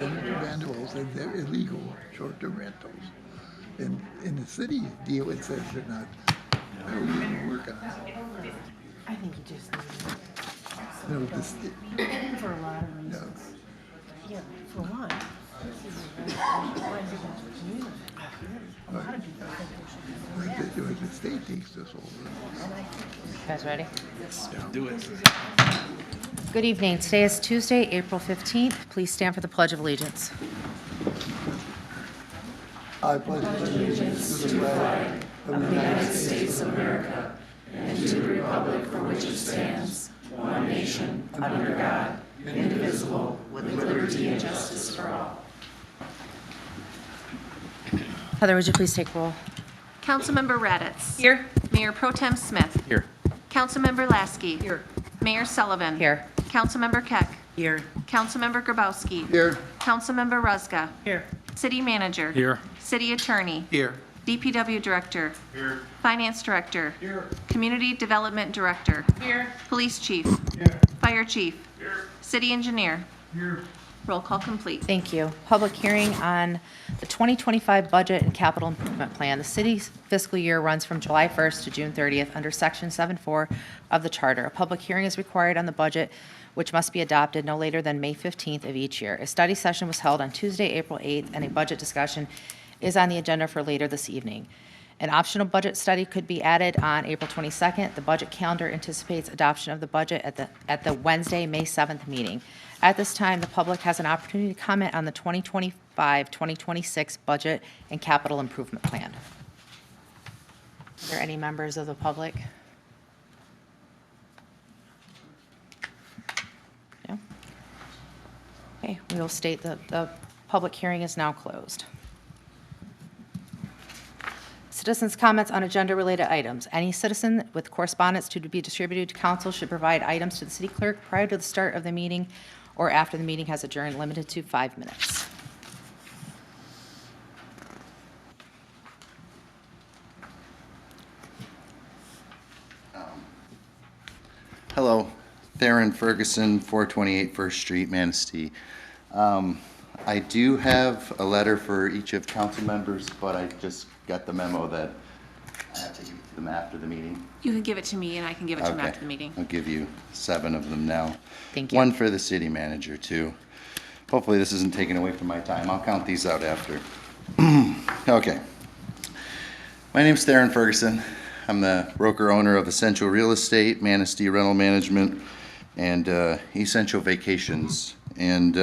Senator Vanderwall said they're illegal short-term rentals. And in the city deal, it says they're not. How are we going to work on it? I think you just need No, this, for a lot of reasons. Yeah, for one, this is a residential community. A lot of people think there should be the state takes this over. and I think You guys ready? Do it. Good evening. Today is Tuesday, April 15th. Please stand for the Pledge of Allegiance. I pledge allegiance to the flag of the United States of America and to the republic for which it stands, one nation, under God, indivisible, with liberty and justice for all. Heather, would you please take roll? Councilmember Raddatz. Here. Mayor Pro Tem Smith. Here. Councilmember Lasky. Here. Mayor Sullivan. Here. Councilmember Keck. Here. Councilmember Grabowski. Here. Councilmember Ruzga. Here. City Manager. Here. City Attorney. Here. DPW Director. Here. Finance Director. Here. Community Development Director. Here. Police Chief. Here. Fire Chief. Here. City Engineer. Here. Roll call complete. Thank you. Public hearing on the 2025 Budget and Capital Improvement Plan. The city's fiscal year runs from July 1st to June 30th under Section 7.4 of the Charter. A public hearing is required on the budget, which must be adopted no later than May 15th of each year. A study session was held on Tuesday, April 8th, and a budget discussion is on the agenda for later this evening. An optional budget study could be added on April 22nd. The budget calendar anticipates adoption of the budget at the Wednesday, May 7th meeting. At this time, the public has an opportunity to comment on the 2025-2026 budget and capital improvement plan. Are there any members of the public? No? Okay, we will state that the public hearing is now closed. Citizens' comments on agenda-related items. Any citizen with correspondence to be distributed to council should provide items to the city clerk prior to the start of the meeting or after the meeting has adjourned, limited to 5 minutes. Hello, Theron Ferguson, 428 First Street, Manistee. I do have a letter for each of council members, but I just got the memo that I have to give to them after the meeting. You can give it to me and I can give it to him Okay. after the meeting. I'll give you 7 of them now. Thank you. One for the city manager, too. Hopefully this isn't taken away from my time. I'll count these out after. Okay. My name's Theron Ferguson. I'm the broker-owner of Essential Real Estate, Manistee Rental Management, and Essential Vacations. And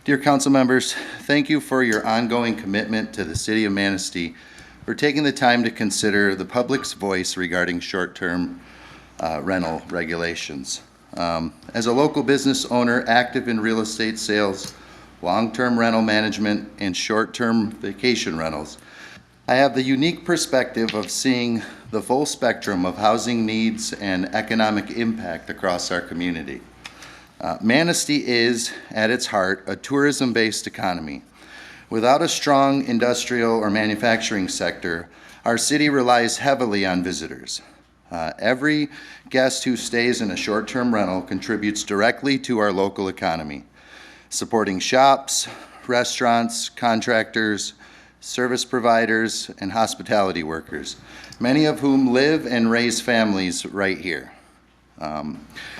dear council members, thank you for your ongoing commitment to the city of Manistee for taking the time to consider the public's voice regarding short-term rental regulations. As a local business owner active in real estate sales, long-term rental management, and short-term vacation rentals, I have the unique perspective of seeing the full spectrum of housing needs and economic impact across our community. Manistee is, at its heart, a tourism-based economy. Without a strong industrial or manufacturing sector, our city relies heavily on visitors. Every guest who stays in a short-term rental contributes directly to our local economy, supporting shops, restaurants, contractors, service providers, and hospitality workers, many of whom live and raise families right here.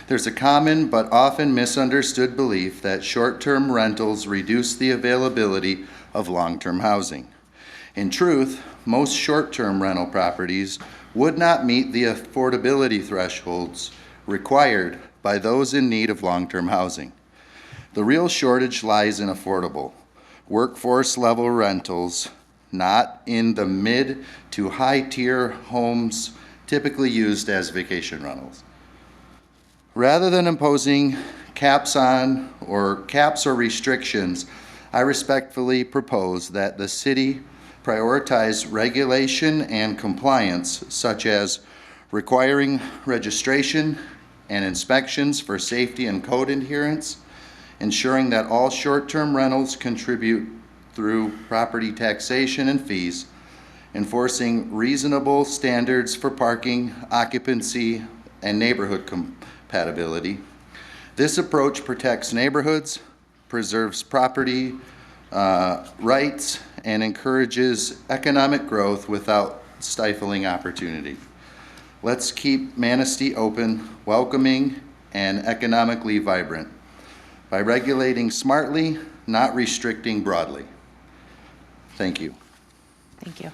There's a common but often misunderstood belief that short-term rentals reduce the availability of long-term housing. In truth, most short-term rental properties would not meet the affordability thresholds required by those in need of long-term housing. The real shortage lies in affordable, workforce-level rentals, not in the mid to high-tier homes typically used as vacation rentals. Rather than imposing caps or restrictions, I respectfully propose that the city prioritize regulation and compliance, such as requiring registration and inspections for safety and code adherence, ensuring that all short-term rentals contribute through property taxation and fees, enforcing reasonable standards for parking, occupancy, and neighborhood compatibility. This approach protects neighborhoods, preserves property rights, and encourages economic growth without stifling opportunity. Let's keep Manistee open, welcoming, and economically vibrant by regulating smartly, not restricting broadly. Thank you. Thank you.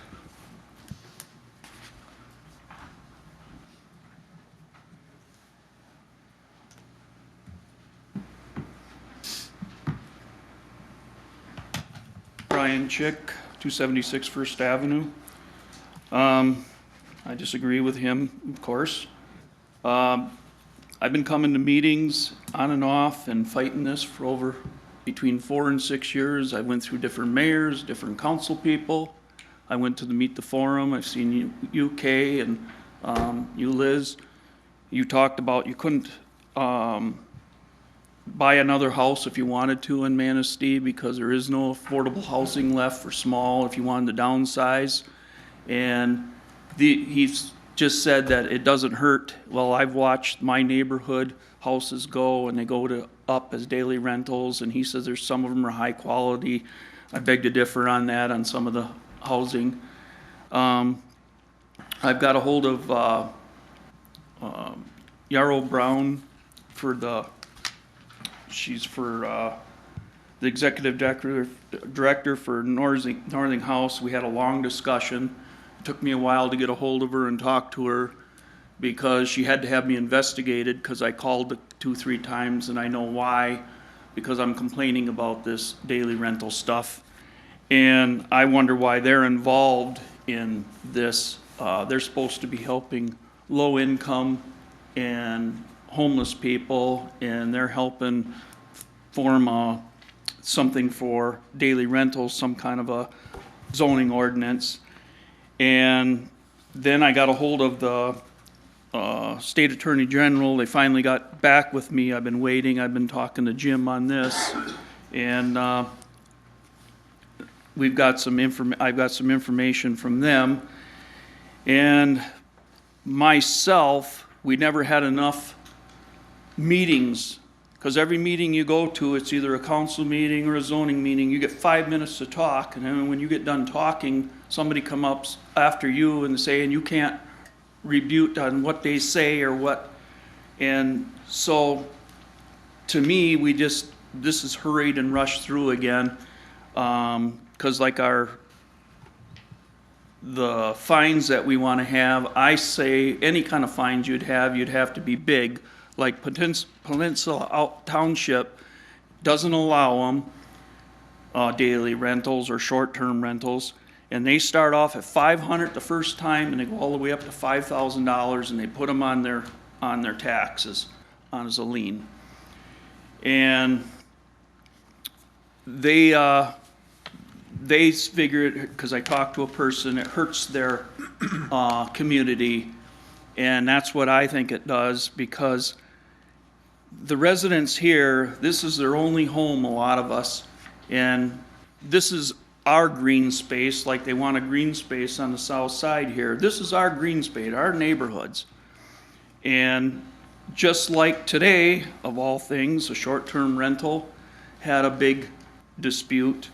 Brian Chick, 276 First Avenue. I disagree with him, of course. I've been coming to meetings on and off and fighting this for over between 4 and 6 years. I went through different mayors, different council people. I went to the Meet the Forum. I've seen you, Kay, and you, Liz. You talked about you couldn't buy another house if you wanted to in Manistee because there is no affordable housing left for small if you wanted to downsize. And he's just said that it doesn't hurt. Well, I've watched my neighborhood houses go and they go to up as daily rentals, and he says there's some of them are high quality. I beg to differ on that on some of the housing. I've got a hold of Yarrow Brown she's for the executive director for Northing House. We had a long discussion. It took me a while to get a hold of her and talk to her because she had to have me investigated because I called 2-3 times, and I know why, because I'm complaining about this daily rental stuff. And I wonder why they're involved in this. They're supposed to be helping low income and homeless people, and they're helping form something for daily rentals, some kind of a zoning ordinance. And then I got a hold of the state attorney general. They finally got back with me. I've been waiting. I've been talking to Jim on this, and I've got some information from them. And myself, we never had enough meetings, because every meeting you go to, it's either a council meeting or a zoning meeting. You get 5 minutes to talk, and then when you get done talking, somebody come up after you and say, and you can't rebut on what they say or what. And so to me, this is hurried and rushed through again, because like the fines that we want to have, I say any kind of fines you'd have to be big. Like Peninsula Township doesn't allow them daily rentals or short-term rentals, and they start off at $500 the first time, and they go all the way up to $5,000, and they put them on their taxes as a lien. And they figure it, because I talked to a person, it hurts their community, and that's what I think it does, because the residents here, this is their only home, a lot of us, and this is our green space, like they want a green space on the south side here. This is our green space, our neighborhoods. And just like today, of all things, a short-term rental had a big dispute.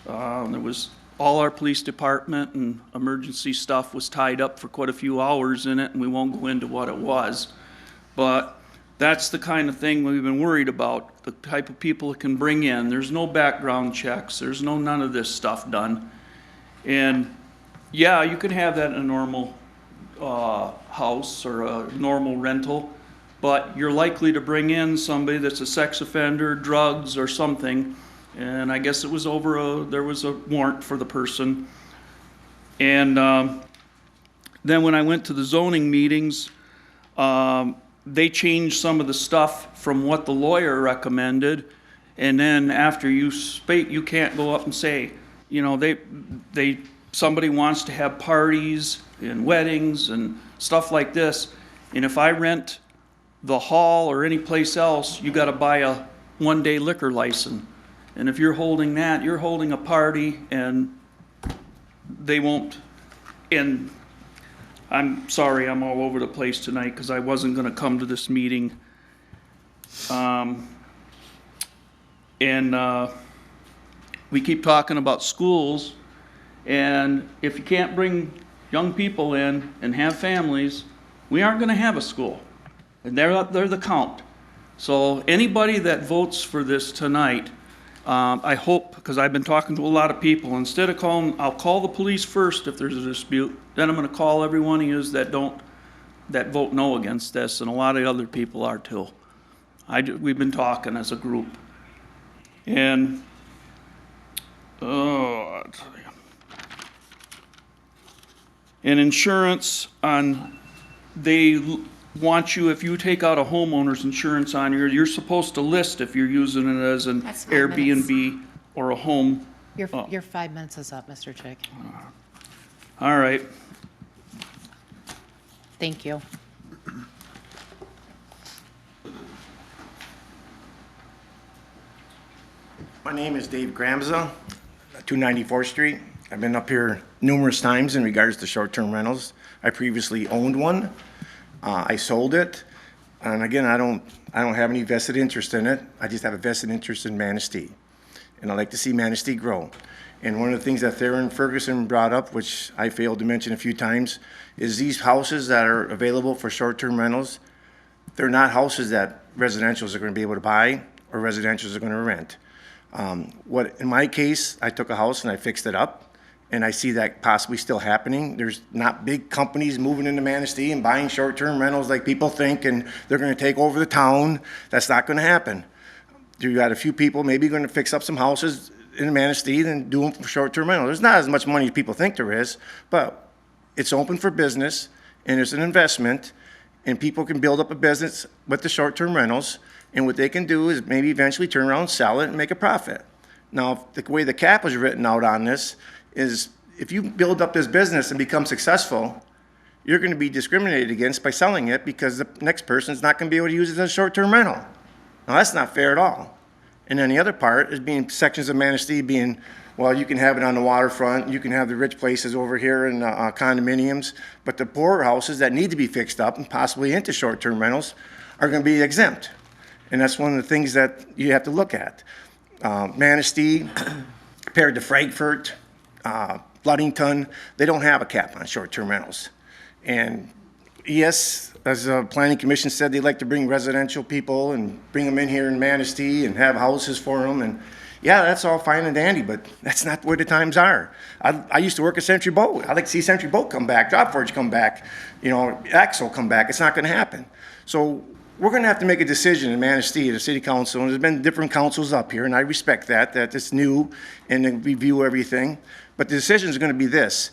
There was all our police department and emergency stuff was tied up for quite a few hours in it, and we won't go into what it was. But that's the kind of thing we've been worried about, the type of people it can bring in. There's no background checks. There's none of this stuff done. And yeah, you can have that in a normal house or a normal rental, but you're likely to bring in somebody that's a sex offender, drugs, or something. And I guess it was there was a warrant for the person. And then when I went to the zoning meetings, they changed some of the stuff from what the lawyer recommended. And then after you speak, you can't go up and say, somebody wants to have parties and weddings and stuff like this. And if I rent the hall or any place else, you got to buy a one-day liquor license. And if you're holding that, you're holding a party, and they won't. And I'm sorry, I'm all over the place tonight because I wasn't going to come to this meeting. And we keep talking about schools, and if you can't bring young people in and have families, we aren't gonna have a school. And they're the count. So anybody that votes for this tonight, I hope, because I've been talking to a lot of people, instead of calling, I'll call the police first if there's a dispute, then I'm gonna call every one of yous that vote no against this, and a lot of other people are too. We've been talking as a group. And, I'll tell you. And insurance they want you, if you take out a homeowner's insurance on you're supposed to list if you're using it as an That's 5 minutes. Airbnb or a home. Your 5 minutes is up, Mr. Chick. All right. Thank you. My name is Dave Gramza, 294th Street. I've been up here numerous times in regards to short-term rentals. I previously owned one. I sold it. And again, I don't have any vested interest in it. I just have a vested interest in Manistee. And I like to see Manistee grow. And one of the things that Theron Ferguson brought up, which I failed to mention a few times, is these houses that are available for short-term rentals, they're not houses that residentials are going to be able to buy or residentials are going to rent. In my case, I took a house and I fixed it up, and I see that possibly still happening. There's not big companies moving into Manistee and buying short-term rentals like people think, and they're going to take over the town. That's not going to happen. You got a few people maybe going to fix up some houses in Manistee and do them for short-term rental. There's not as much money as people think there is, but it's open for business, and it's an investment, and people can build up a business with the short-term rentals. And what they can do is maybe eventually turn around, sell it, and make a profit. Now, the way the cap is written out on this is if you build up this business and become successful, you're going to be discriminated against by selling it because the next person's not going to be able to use it as a short-term rental. Now, that's not fair at all. And then the other part is being sections of Manistee being, well, you can have it on the waterfront, you can have the rich places over here in condominiums, but the poorer houses that need to be fixed up and possibly into short-term rentals are going to be exempt. And that's one of the things that you have to look at. Manistee, compared to Frankfurt, Ludington, they don't have a cap on short-term rentals. And yes, as the planning commission said, they like to bring residential people and bring them in here in Manistee and have houses for them. And yeah, that's all fine and dandy, but that's not where the times are. I used to work at Century Boat. I'd like to see Century Boat come back, Dropforge come back, Axle come back. It's not going to happen. So we're going to have to make a decision in Manistee, the city council, and there's been different councils up here, and I respect that it's new and they review everything. But the decision is going to be this.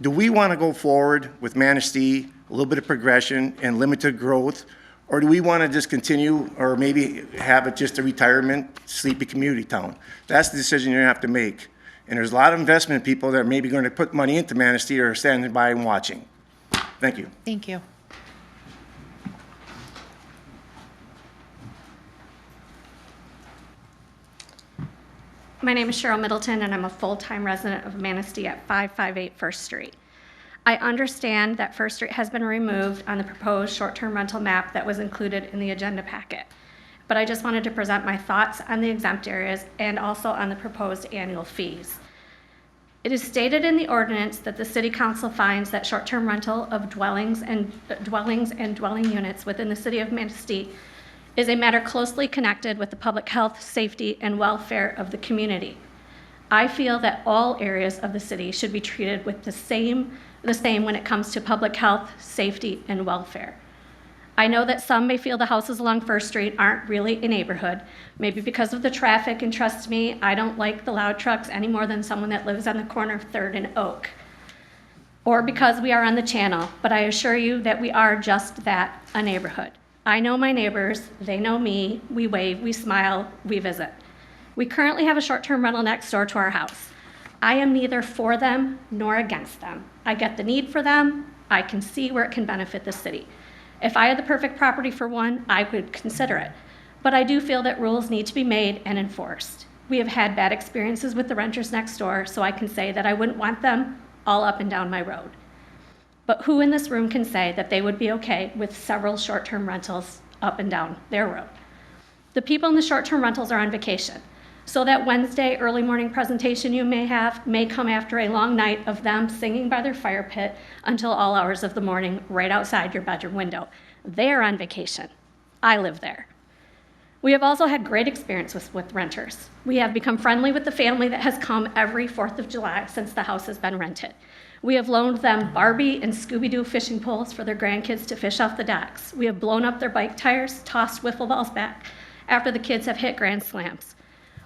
Do we want to go forward with Manistee, a little bit of progression and limited growth, or do we want to just continue or maybe have it just a retirement, sleepy community town? That's the decision you're going to have to make. And there's a lot of investment people that are maybe going to put money into Manistee or are standing by and watching. Thank you. Thank you. My name is Cheryl Middleton, and I'm a full-time resident of Manistee at 558 First Street. I understand that First Street has been removed on the proposed short-term rental map that was included in the agenda packet. But I just wanted to present my thoughts on the exempt areas and also on the proposed annual fees. It is stated in the ordinance that the City Council finds that short-term rental of dwellings and dwelling units within the City of Manistee is a matter closely connected with the public health, safety, and welfare of the community. I feel that all areas of the city should be treated with the same when it comes to public health, safety, and welfare. I know that some may feel the houses along First Street aren't really a neighborhood, maybe because of the traffic, and trust me, I don't like the loud trucks any more than someone that lives on the corner of 3rd and Oak, or because we are on the channel, but I assure you that we are just that, a neighborhood. I know my neighbors, they know me, we wave, we smile, we visit. We currently have a short-term rental next door to our house. I am neither for them nor against them. I get the need for them, I can see where it can benefit the city. If I had the perfect property for one, I would consider it. But I do feel that rules need to be made and enforced. We have had bad experiences with the renters next door, so I can say that I wouldn't want them all up and down my road. But who in this room can say that they would be okay with several short-term rentals up and down their road? The people in the short-term rentals are on vacation. So that Wednesday early morning presentation you may have may come after a long night of them singing by their fire pit until all hours of the morning right outside your bedroom window. They're on vacation. I live there. We have also had great experience with renters. We have become friendly with the family that has come every 4th of July since the house has been rented. We have loaned them Barbie and Scooby-Doo fishing poles for their grandkids to fish off the docks. We have blown up their bike tires, tossed wiffle balls back after the kids have hit grand slams.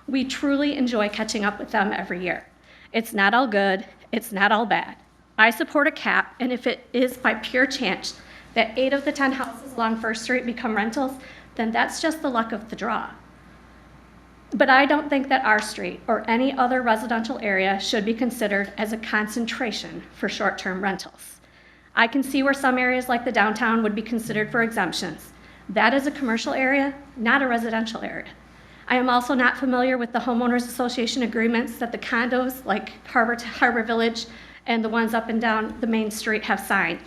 We truly enjoy catching up with them every year. It's not all good, it's not all bad. I support a cap, and if it is by pure chance that 8 of the 10 houses along First Street become rentals, then that's just the luck of the draw. But I don't think that our street or any other residential area should be considered as a concentration for short-term rentals. I can see where some areas like the downtown would be considered for exemptions. That is a commercial area, not a residential area. I am also not familiar with the homeowners association agreements that the condos like Harbor Village and the ones up and down the main street have signed.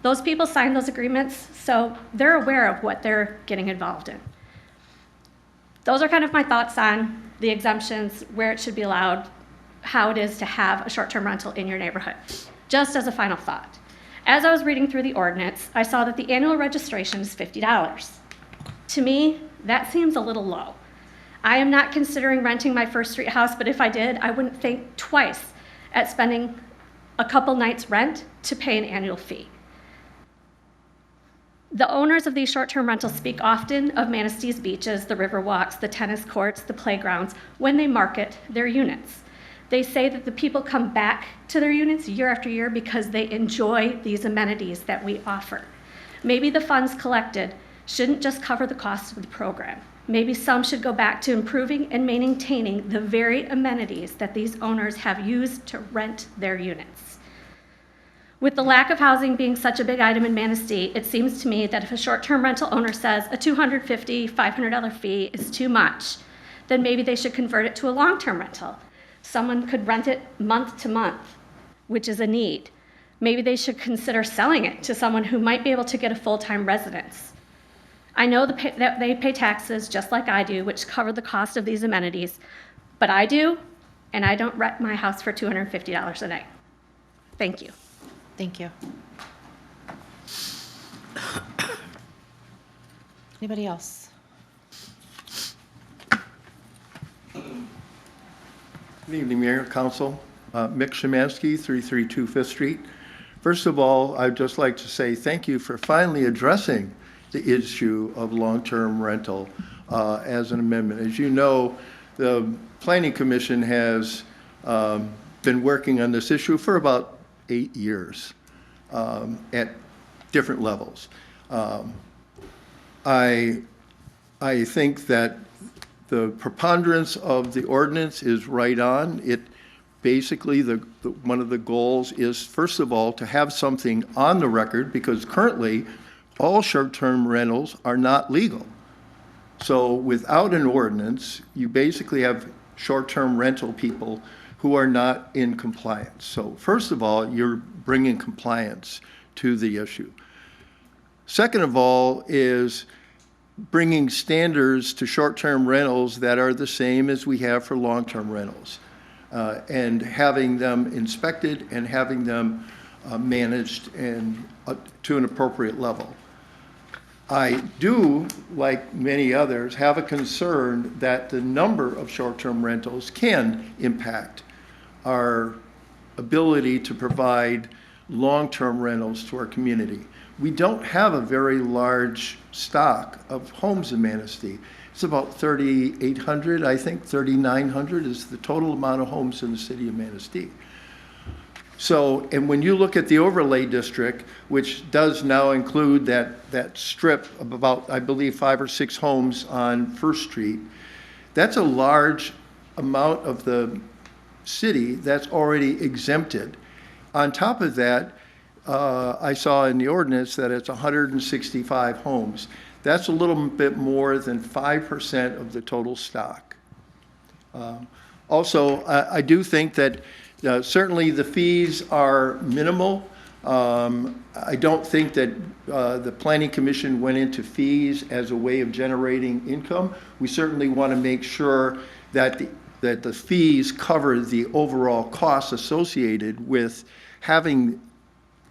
Those people signed those agreements, so they're aware of what they're getting involved in. Those are kind of my thoughts on the exemptions, where it should be allowed, how it is to have a short-term rental in your neighborhood. Just as a final thought, as I was reading through the ordinance, I saw that the annual registration is $50. To me, that seems a little low. I am not considering renting my First Street house, but if I did, I wouldn't think twice at spending a couple nights' rent to pay an annual fee. The owners of these short-term rentals speak often of Manistee's beaches, the river walks, the tennis courts, the playgrounds, when they market their units. They say that the people come back to their units year after year because they enjoy these amenities that we offer. Maybe the funds collected shouldn't just cover the cost of the program. Maybe some should go back to improving and maintaining the very amenities that these owners have used to rent their units. With the lack of housing being such a big item in Manistee, it seems to me that if a short-term rental owner says a $250, $500 fee is too much, then maybe they should convert it to a long-term rental. Someone could rent it month to month, which is a need. Maybe they should consider selling it to someone who might be able to get a full-time residence. I know that they pay taxes just like I do, which cover the cost of these amenities, but I do, and I don't rent my house for $250 a night. Thank you. Thank you. Anybody else? Good evening, Mayor, Council. Mick Szymanski, 332 Fifth Street. First of all, I'd just like to say thank you for finally addressing the issue of long-term rental as an amendment. As you know, the Planning Commission has been working on this issue for about 8 years at different levels. I think that the preponderance of the ordinance is right on. It basically, one of the goals is, first of all, to have something on the record, because currently all short-term rentals are not legal. So without an ordinance, you basically have short-term rental people who are not in compliance. So first of all, you're bringing compliance to the issue. Second of all is bringing standards to short-term rentals that are the same as we have for long-term rentals, and having them inspected and having them managed and to an appropriate level. I do, like many others, have a concern that the number of short-term rentals can impact our ability to provide long-term rentals to our community. We don't have a very large stock of homes in Manistee. It's about 3,800, I think 3,900 is the total amount of homes in the city of Manistee. So, and when you look at the overlay district, which does now include that strip of about, I believe, 5 or 6 homes on First Street, that's a large amount of the city that's already exempted. On top of that, I saw in the ordinance that it's 165 homes. That's a little bit more than 5% of the total stock. Also, I do think that certainly the fees are minimal. I don't think that the Planning Commission went into fees as a way of generating income. We certainly want to make sure that the fees cover the overall costs associated with having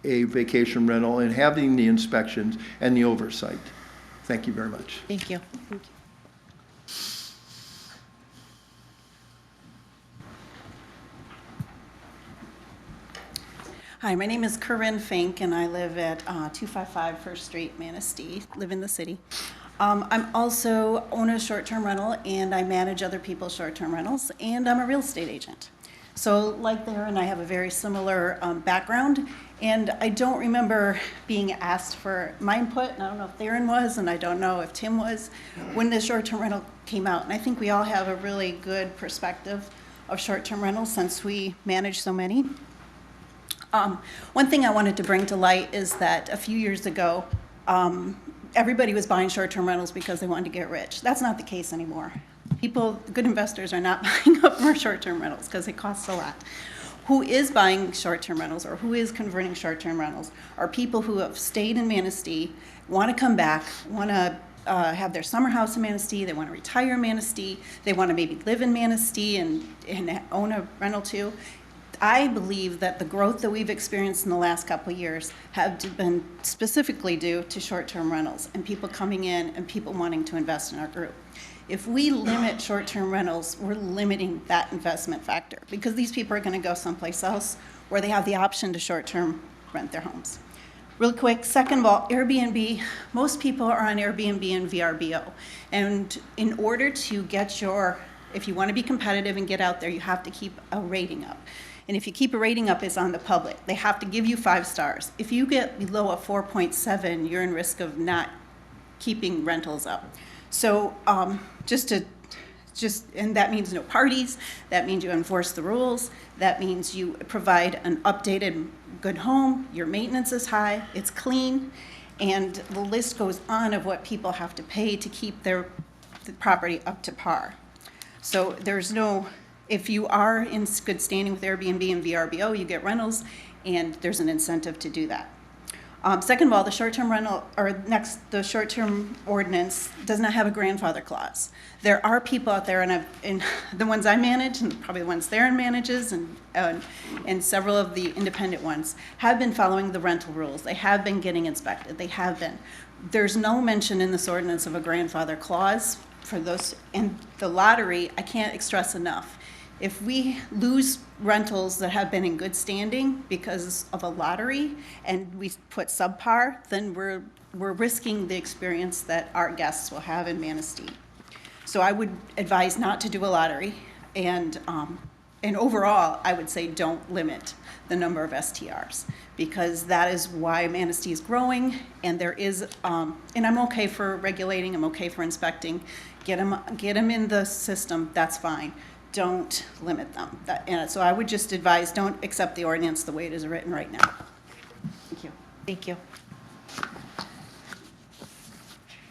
a vacation rental and having the inspections and the oversight. Thank you very much. Thank you. Hi, my name is Corinne Fink, and I live at 255 First Street, Manistee, live in the city. I'm also own a short-term rental, and I manage other people's short-term rentals, and I'm a real estate agent. So like Darren, I have a very similar background, and I don't remember being asked for my input, and I don't know if Darren was, and I don't know if Tim was, when the short-term rental came out. And I think we all have a really good perspective of short-term rentals since we manage so many. One thing I wanted to bring to light is that a few years ago, everybody was buying short-term rentals because they wanted to get rich. That's not the case anymore. People, good investors, are not buying up more short-term rentals because it costs a lot. Who is buying short-term rentals or who is converting short-term rentals are people who have stayed in Manistee, want to come back, want to have their summer house in Manistee, they want to retire in Manistee, they want to maybe live in Manistee and own a rental too. I believe that the growth that we've experienced in the last couple of years have been specifically due to short-term rentals and people coming in and people wanting to invest in our group. If we limit short-term rentals, we're limiting that investment factor because these people are going to go someplace else where they have the option to short-term rent their homes. Real quick, second of all, Airbnb, most people are on Airbnb and VRBO. And in order to get if you want to be competitive and get out there, you have to keep a rating up. And if you keep a rating up, it's on the public. They have to give you 5 stars. If you get below a 4.7, you're in risk of not keeping rentals up. So and that means no parties. That means you enforce the rules. That means you provide an updated, good home. Your maintenance is high. It's clean. And the list goes on of what people have to pay to keep the property up to par. So if you are in good standing with Airbnb and VRBO, you get rentals, and there's an incentive to do that. Second of all, the short-term ordinance does not have a grandfather clause. There are people out there, and the ones I manage, and probably the ones Theron manages, and several of the independent ones, have been following the rental rules. They have been getting inspected. They have been. There's no mention in this ordinance of a grandfather clause for those. And the lottery, I can't stress enough. If we lose rentals that have been in good standing because of a lottery and we put subpar, then we're risking the experience that our guests will have in Manistee. So I would advise not to do a lottery, and overall, I would say don't limit the number of STRs because that is why Manistee is growing, and there is, and I'm okay for regulating, I'm okay for inspecting, get them in the system, that's fine. Don't limit them. So I would just advise, don't accept the ordinance the way it is written right now. Thank you. Thank you.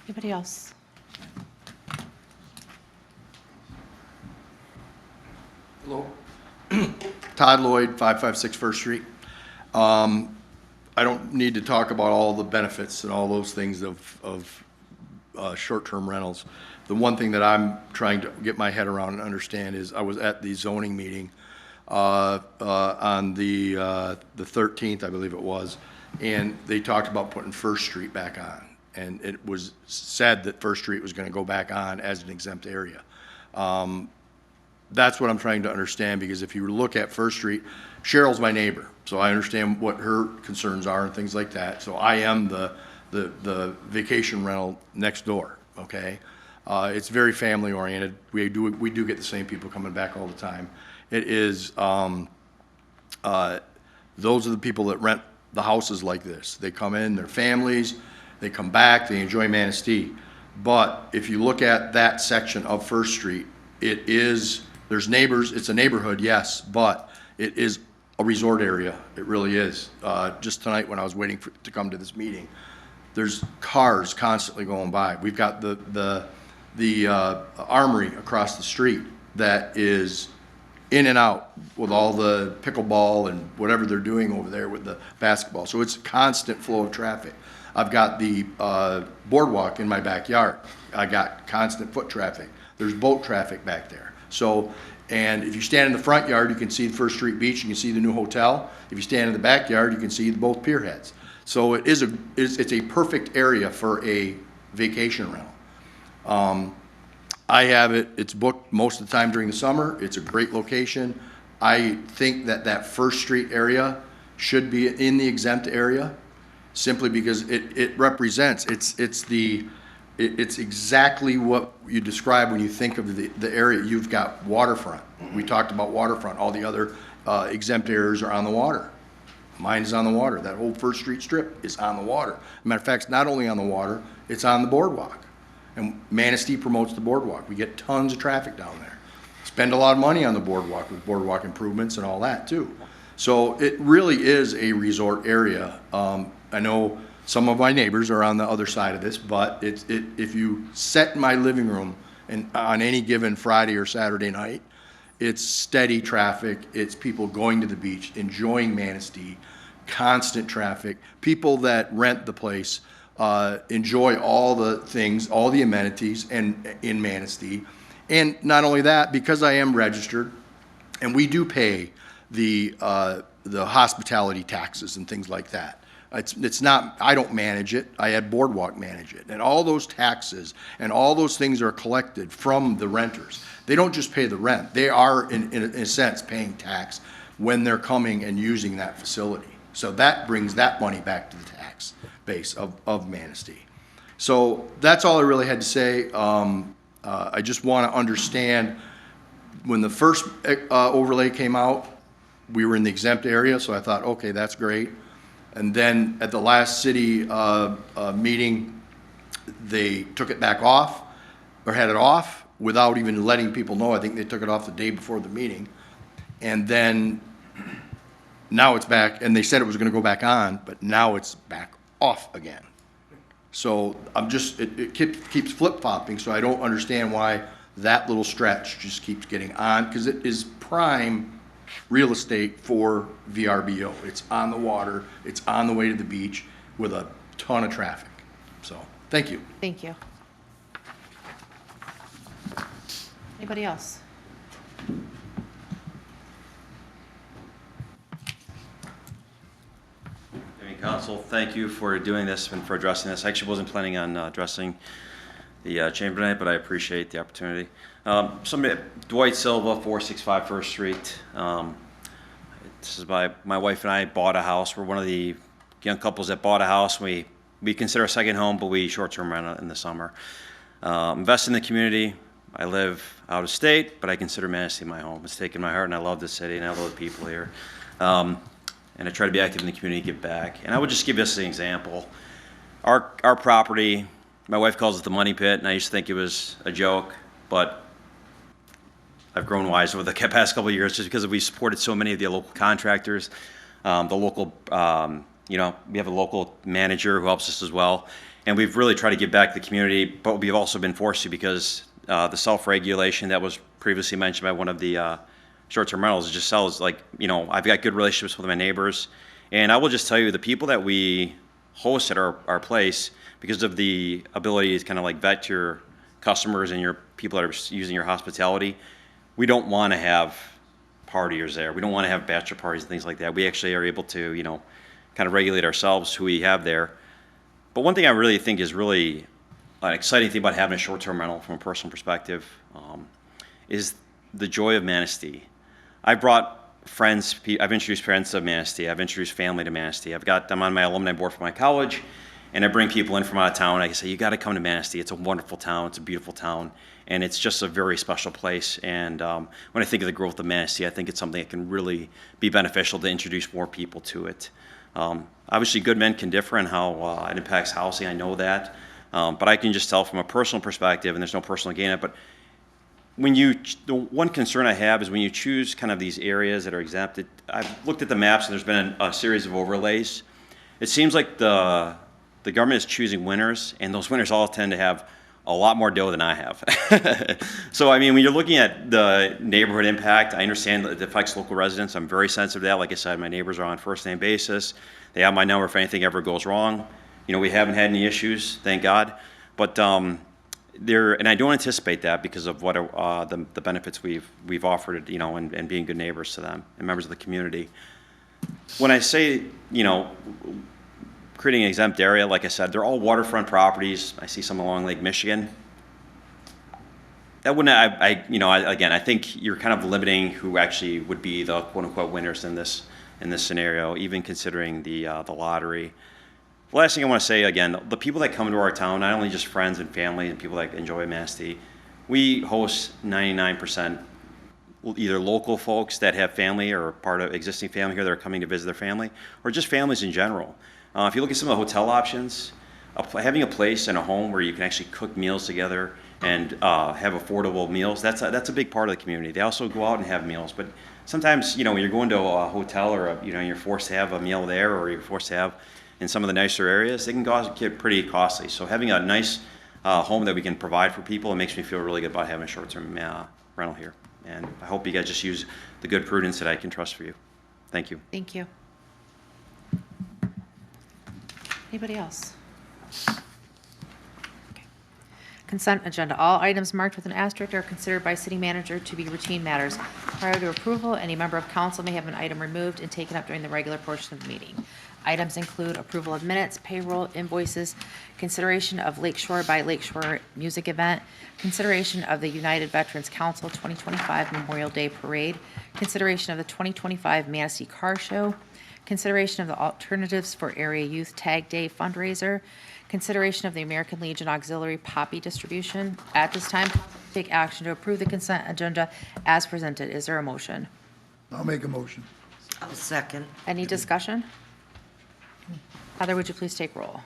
Anybody else? Hello. Todd Lloyd, 556 First Street. I don't need to talk about all the benefits and all those things of short-term rentals. The one thing that I'm trying to get my head around and understand is I was at the zoning meeting on the 13th, I believe it was, and they talked about putting First Street back on. And it was said that First Street was going to go back on as an exempt area. That's what I'm trying to understand, because if you look at First Street, Cheryl's my neighbor, so I understand what her concerns are and things like that. So I am the vacation rental next door, okay? It's very family oriented. We do get the same people coming back all the time. It is, those are the people that rent the houses like this. They come in, their families, they come back, they enjoy Manistee. But if you look at that section of First Street, there's neighbors, it's a neighborhood, yes, but it is a resort area. It really is. Just tonight when I was waiting to come to this meeting, there's cars constantly going by. We've got the armory across the street that is in and out with all the pickleball and whatever they're doing over there with the basketball. So it's a constant flow of traffic. I've got the boardwalk in my backyard. I got constant foot traffic. There's boat traffic back there. So, and if you stand in the front yard, you can see the First Street Beach, you can see the new hotel. If you stand in the backyard, you can see both pier heads. So it's a perfect area for a vacation rental. I have it's booked most of the time during the summer. It's a great location. I think that First Street area should be in the exempt area, simply because it represents, it's exactly what you describe when you think of the area. You've got waterfront. We talked about waterfront. All the other exempt areas are on the water. Mine is on the water. That whole First Street strip is on the water. Matter of fact, it's not only on the water, it's on the boardwalk. And Manistee promotes the boardwalk. We get tons of traffic down there. Spend a lot of money on the boardwalk with boardwalk improvements and all that too. So it really is a resort area. I know some of my neighbors are on the other side of this, but if you set in my living room and on any given Friday or Saturday night, it's steady traffic. It's people going to the beach, enjoying Manistee, constant traffic. People that rent the place enjoy all the things, all the amenities in Manistee. And not only that, because I am registered, and we do pay the hospitality taxes and things like that. It's not, I don't manage it, I had Boardwalk manage it. And all those taxes and all those things are collected from the renters. They don't just pay the rent, they are in a sense paying tax when they're coming and using that facility. So that brings that money back to the tax base of Manistee. So that's all I really had to say. I just want to understand, when the first overlay came out, we were in the exempt area, so I thought, okay, that's great. And then at the last city meeting, they took it back off, or had it off, without even letting people know. I think they took it off the day before the meeting. And then now it's back, and they said it was going to go back on, but now it's back off again. So I'm just, it keeps flip-flopping, so I don't understand why that little stretch just keeps getting on, because it is prime real estate for VRBO. It's on the water, it's on the way to the beach with a ton of traffic. So, thank you. Thank you. Anybody else? Council, thank you for doing this and for addressing this. I actually wasn't planning on addressing the chamber tonight, but I appreciate the opportunity. Dwight Silva, 465 First Street. This is my wife and I bought a house. We're one of the young couples that bought a house. We consider a second home, but we short-term rent in the summer. Invest in the community. I live out of state, but I consider Manistee my home. It's taken my heart, and I love the city, and I love the people here. And I try to be active in the community, give back. And I would just give this as an example. Our property, my wife calls it the money pit, and I used to think it was a joke, but I've grown wise over the past couple of years just because we supported so many of the local contractors, the local, we have a local manager who helps us as well. And we've really tried to give back to the community, but we've also been forced to because the self-regulation that was previously mentioned by one of the short-term rentals, it just sells I've got good relationships with my neighbors. And I will just tell you, the people that we host at our place, because of the ability to kind of vet your customers and your people that are using your hospitality, we don't want to have partiers there. We don't want to have bachelor parties and things like that. We actually are able to, kind of regulate ourselves who we have there. But one thing I really think is really an exciting thing about having a short-term rental from a personal perspective is the joy of Manistee. I've brought friends, I've introduced friends to Manistee, I've introduced family to Manistee. I'm on my alumni board for my college, and I bring people in from out of town. I say, you got to come to Manistee. It's a wonderful town, it's a beautiful town, and it's just a very special place. And when I think of the growth of Manistee, I think it's something that can really be beneficial to introduce more people to it. Obviously, good men can differ in how it impacts housing, I know that. But I can just tell from a personal perspective, and there's no personal gain in it, but the one concern I have is when you choose kind of these areas that are exempted. I've looked at the maps, and there's been a series of overlays. It seems like the government is choosing winners, and those winners all tend to have a lot more dough than I have. So, when you're looking at the neighborhood impact, I understand that it affects local residents. I'm very sensitive to that. Like I said, my neighbors are on first-name basis. They have my number if anything ever goes wrong. We haven't had any issues, thank God. But and I don't anticipate that because of what the benefits we've offered, you know, and being good neighbors to them and members of the community. When I say, you know, creating an exempt area, like I said, they're all waterfront properties. I see some along Lake Michigan. That wouldn't, again, I think you're kind of limiting who actually would be the quote-unquote winners in this scenario, even considering the lottery. The last thing I want to say, again, the people that come to our town, not only just friends and family and people that enjoy Manistee, we host 99% either local folks that have family or part of existing family here that are coming to visit their family, or just families in general. If you look at some of the hotel options, having a place and a home where you can actually cook meals together and have affordable meals, that's a big part of the community. They also go out and have meals, but sometimes, you know, when you're going to a hotel or, you know, you're forced to have a meal there or you're forced to have in some of the nicer areas, they can get pretty costly. So having a nice home that we can provide for people, it makes me feel really good about having a short-term rental here. And I hope you guys just use the good prudence that I can trust for you. Thank you. Thank you. Anybody else? Okay. Consent agenda. All items marked with an asterisk are considered by city manager to be routine matters. Prior to approval, any member of council may have an item removed and taken up during the regular portion of the meeting. Items include approval of minutes, payroll, invoices, consideration of Lakeshore by Lakeshore music event, consideration of the United Veterans Council 2025 Memorial Day Parade, consideration of the 2025 Manistee Car Show, consideration of the Alternatives for Area Youth Tag Day fundraiser, consideration of the American Legion Auxiliary Poppy distribution. At this time, take action to approve the consent agenda as presented. Is there a motion? I'll make a motion. I'll second. Any discussion? Heather, would you please take roll?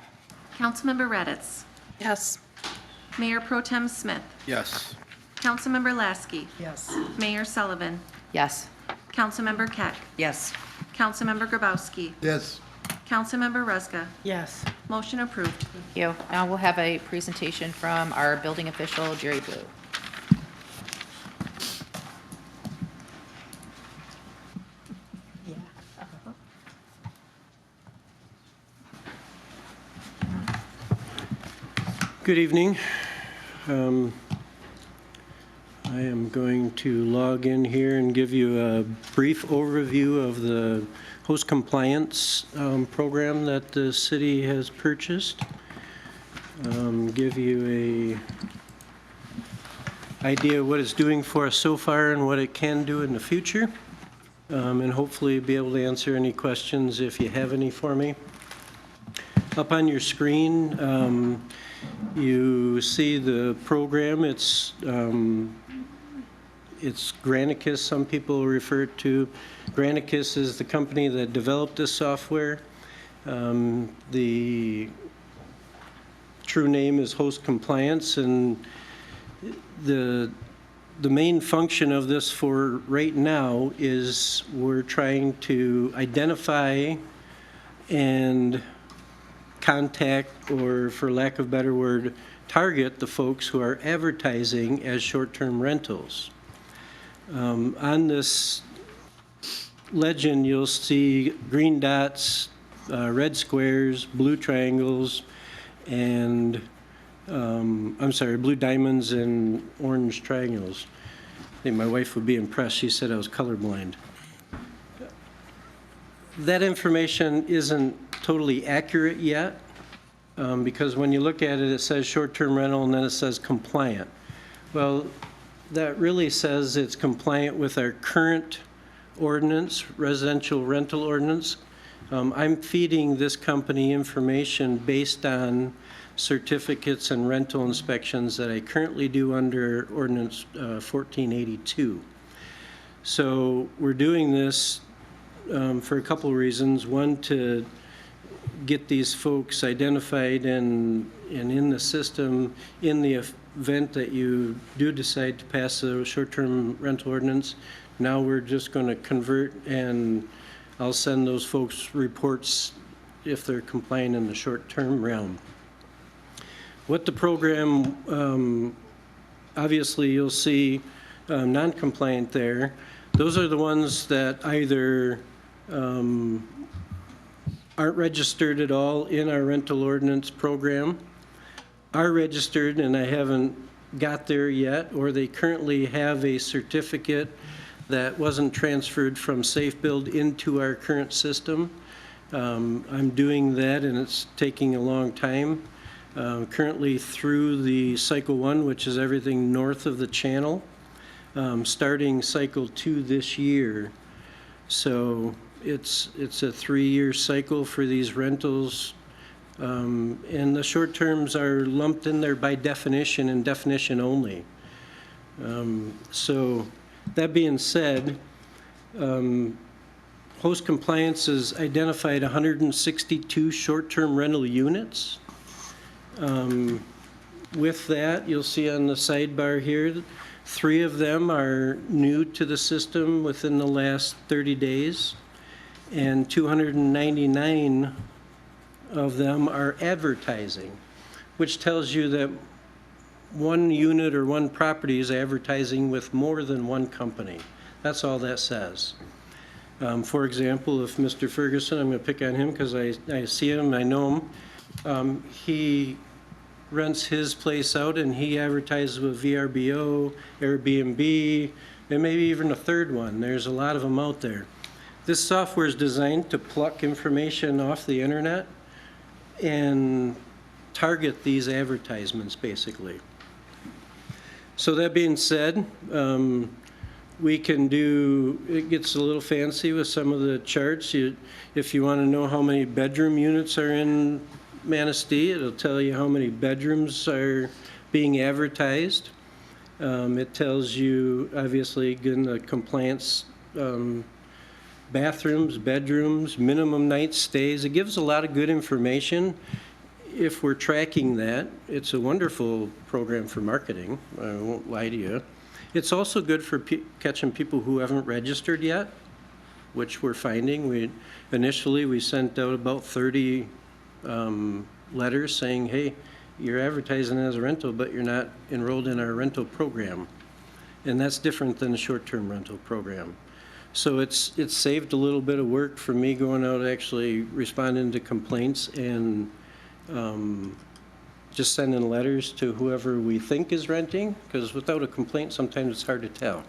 Councilmember Redditz. Yes. Mayor Pro Tem Smith. Yes. Councilmember Lasky. Yes. Mayor Sullivan. Yes. Councilmember Keck. Yes. Councilmember Grabowski. Yes. Councilmember Rezga. Yes. Motion approved. Thank you. Now we'll have a presentation from our building official, Jerry Blue. Yeah. Good evening. I am going to log in here and give you a brief overview of the host compliance program that the city has purchased. Give you a idea of what it's doing for us so far and what it can do in the future, and hopefully be able to answer any questions if you have any for me. Up on your screen, you see the program. It's Granicus, some people refer to. Granicus is the company that developed this software. The true name is Host Compliance, and the main function of this for right now is we're trying to identify and contact, or for lack of a better word, target the folks who are advertising as short-term rentals. On this legend, you'll see green dots, red squares, blue triangles, and blue diamonds and orange triangles. I think my wife would be impressed. She said I was colorblind. That information isn't totally accurate yet, because when you look at it, it says short-term rental and then it says compliant. Well, that really says it's compliant with our current ordinance, residential rental ordinance. I'm feeding this company information based on certificates and rental inspections that I currently do under ordinance 1482. So we're doing this for a couple of reasons. One, to get these folks identified and in the system in the event that you do decide to pass a short-term rental ordinance. Now we're just going to convert, and I'll send those folks reports if they're compliant in the short-term realm. What the program, obviously you'll see non-compliant there. Those are the ones that either aren't registered at all in our rental ordinance program, are registered, and I haven't got there yet, or they currently have a certificate that wasn't transferred from Safe Build into our current system. I'm doing that, and it's taking a long time. Currently through the Cycle 1, which is everything north of the channel, starting Cycle 2 this year. So it's a 3-year cycle for these rentals. And the short terms are lumped in there by definition and definition only. So that being said, host compliance has identified 162 short-term rental units. With that, you'll see on the sidebar here, 3 of them are new to the system within the last 30 days, and 299 of them are advertising, which tells you that one unit or one property is advertising with more than one company. That's all that says. For example, if Mr. Ferguson, I'm going to pick on him because I see him, I know him, he rents his place out and he advertises with VRBO, Airbnb, and maybe even a third one. There's a lot of them out there. This software is designed to pluck information off the internet and target these advertisements, basically. So that being said, we can do, it gets a little fancy with some of the charts. If you want to know how many bedroom units are in Manistee, it'll tell you how many bedrooms are being advertised. It tells you, obviously, again, the compliance, bathrooms, bedrooms, minimum night stays. It gives a lot of good information. If we're tracking that, it's a wonderful program for marketing. I won't lie to you. It's also good for catching people who haven't registered yet, which we're finding. Initially, we sent out about 30 letters saying, hey, you're advertising as a rental, but you're not enrolled in our rental program. And that's different than a short-term rental program. So it's saved a little bit of work for me going out actually responding to complaints and just sending letters to whoever we think is renting, because without a complaint, sometimes it's hard to tell.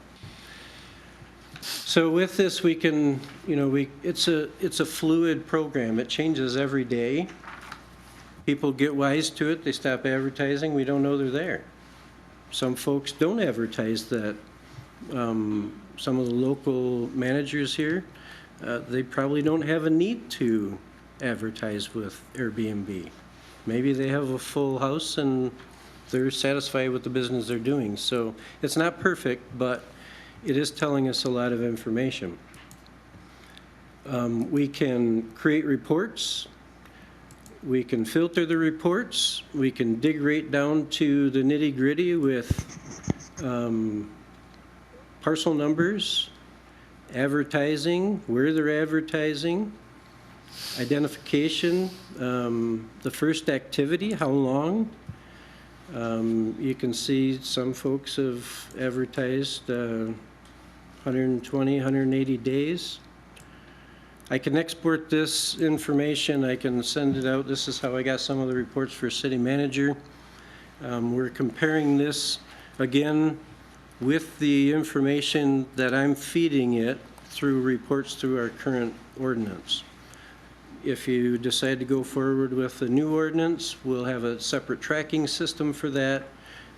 So with this, we can, it's a fluid program. It changes every day. People get wise to it. They stop advertising. We don't know they're there. Some folks don't advertise that. Some of the local managers here, they probably don't have a need to advertise with Airbnb. Maybe they have a full house and they're satisfied with the business they're doing. So it's not perfect, but it is telling us a lot of information. We can create reports. We can filter the reports. We can dig right down to the nitty-gritty with parcel numbers, advertising, where they're advertising, identification, the first activity, how long. You can see some folks have advertised 120, 180 days. I can export this information. I can send it out. This is how I got some of the reports for city manager. We're comparing this again with the information that I'm feeding it through reports through our current ordinance. If you decide to go forward with the new ordinance, we'll have a separate tracking system for that,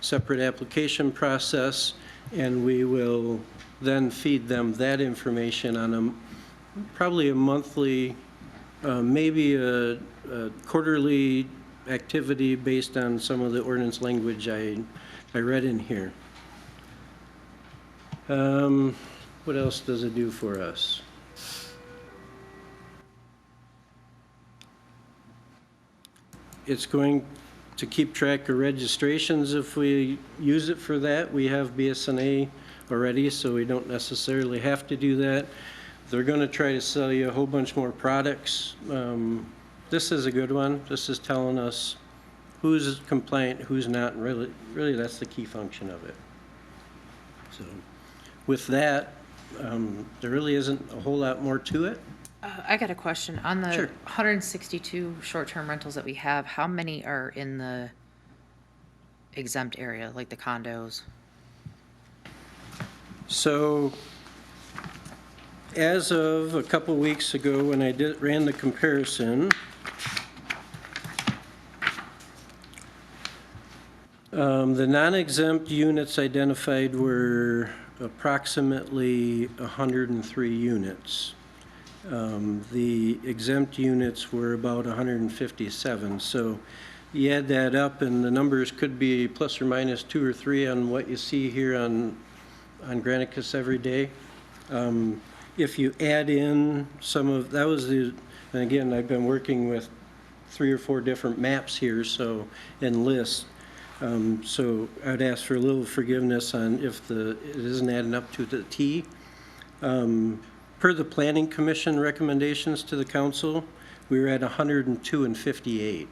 separate application process, and we will then feed them that information on probably a monthly, maybe a quarterly activity based on some of the ordinance language I read in here. What else does it do for us? It's going to keep track of registrations if we use it for that. We have BSNA already, so we don't necessarily have to do that. They're going to try to sell you a whole bunch more products. This is a good one. This is telling us who's compliant, who's not, and really that's the key function of it. So with that, there really isn't a whole lot more to it. I got a question. On the Sure. 162 short-term rentals that we have, how many are in the exempt area, like the condos? So as of a couple weeks ago, when I ran the comparison, the non-exempt units identified were approximately 103 units. The exempt units were about 157. So you add that up, and the numbers could be plus or minus 2 or 3 on what you see here on Granicus every day. If you add in some of, that was the, and again, I've been working with 3 or 4 different maps here, so, and lists. So I'd ask for a little forgiveness on if it isn't adding up to the T. Per the Planning Commission recommendations to the council, we were at 102 and 58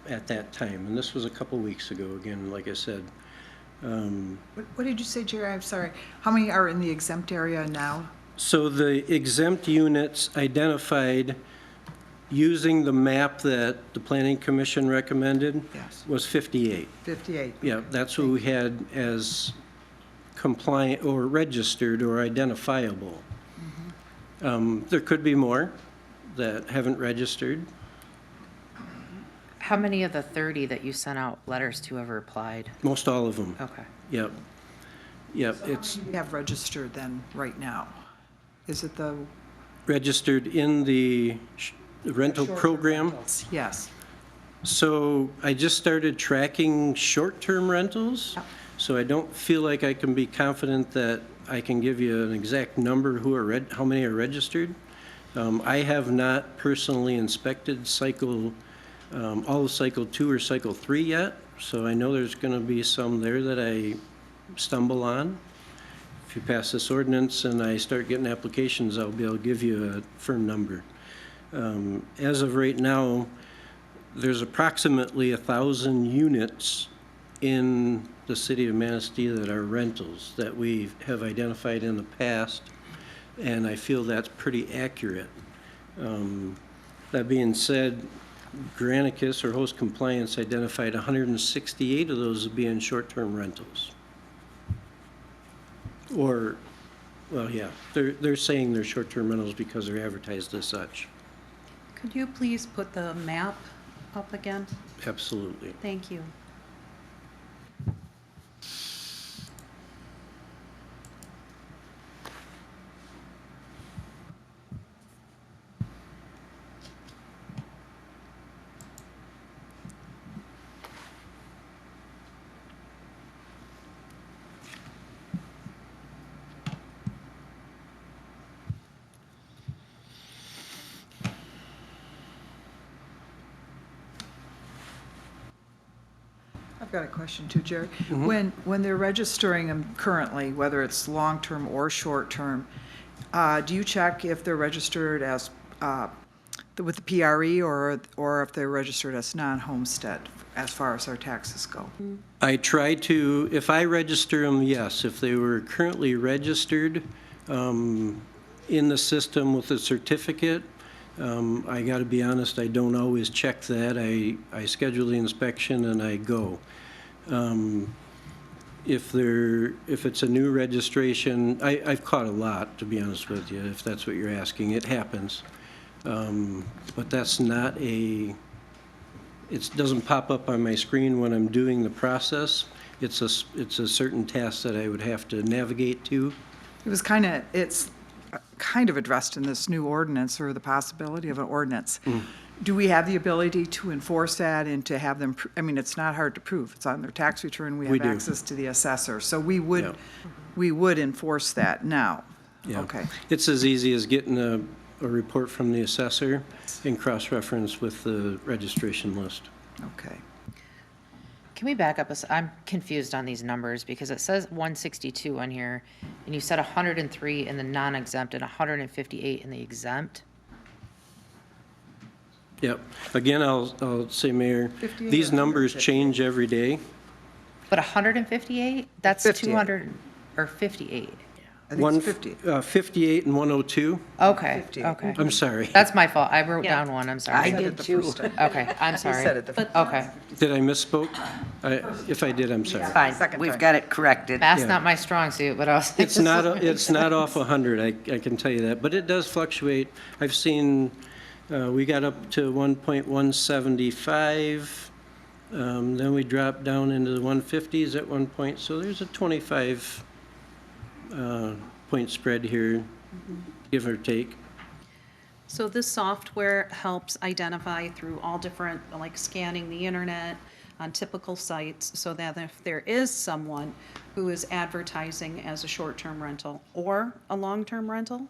at that time, and this was a couple weeks ago, again, like I said. What did you say, Jerry? I'm sorry. How many are in the exempt area now? So the exempt units identified using the map that the Planning Commission recommended Yes. was 58. 58. Yeah, that's what we had as compliant or registered or identifiable. There could be more that haven't registered. How many of the 30 that you sent out letters to ever applied? Most all of them. Okay. Yep. Yep, it's We have registered then, right now. Is it the registered in the rental program. Yes. So I just started tracking short-term rentals, so I don't feel like I can be confident that I can give you an exact number how many are registered. I have not personally inspected all of cycle 2 or cycle 3 yet, so I know there's going to be some there that I stumble on. If you pass this ordinance and I start getting applications, I'll be able to give you a firm number. As of right now, there's approximately 1,000 units in the city of Manistee that are rentals that we have identified in the past, and I feel that's pretty accurate. That being said, Granicus or host compliance identified 168 of those as being short-term rentals. Or, well, yeah, they're saying they're short-term rentals because they're advertised as such. Could you please put the map up again? Absolutely. Thank you. I've got a question too, Jerry. When they're registering them currently, whether it's long-term or short-term, do you check if they're registered as, with the PRE or if they're registered as non-homestead as far as our taxes go? I try to, if I register them, yes. If they were currently registered in the system with a certificate, I got to be honest, I don't always check that. I schedule the inspection and I go. If it's a new registration, I've caught a lot, to be honest with you, if that's what you're asking. It happens. But that's not it doesn't pop up on my screen when I'm doing the process. It's a certain task that I would have to navigate to. It's kind of addressed in this new ordinance, or the possibility of an ordinance. Do we have the ability to enforce that and to have them, I mean, it's not hard to prove. It's on their tax return. We We have do. access to the assessor. So we would, Yeah. we would enforce that now. Yeah. Okay. It's as easy as getting a report from the assessor and cross-reference with the registration list. Okay. Can we back up? I'm confused on these numbers because it says 162 on here, and you said 103 in the non-exempt and 158 in the exempt. Yep. Again, I'll say, Mayor, 58 these or numbers 158? change every day. But 158? That's 58. 200 or 58. I think it's 50. 58 and 102. Okay, 50. okay. I'm sorry. That's my fault. I wrote Yeah. down one, I'm I sorry. did too. Okay, I'm sorry. said it the first Okay. Did I misspoke? If I did, I'm sorry. Fine, we've got it corrected. Math's Yeah. not my strong suit, but I was. It's not off 100, I can tell you that, but it does fluctuate. I've seen, we got up to 1.175, then we dropped down into the 150s at one point, so there's a 25 point spread here, give or take. So this software helps identify through all different, like scanning the internet on typical sites, so that if there is someone who is advertising as a short-term rental or a long-term rental?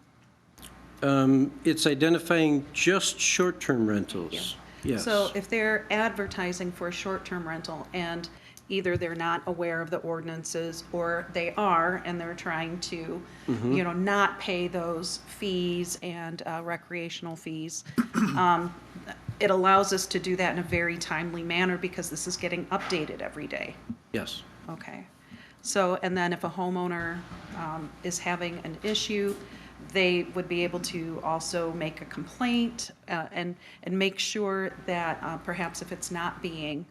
It's identifying just short-term rentals, yes. So if they're advertising for a short-term rental and either they're not aware of the ordinances or they are and they're trying to, not pay those fees and recreational fees, it allows us to do that in a very timely manner because this is getting updated every day. Yes, Okay. So, and then if a homeowner is having an issue, they would be able to also make a complaint and make sure that perhaps if it's not being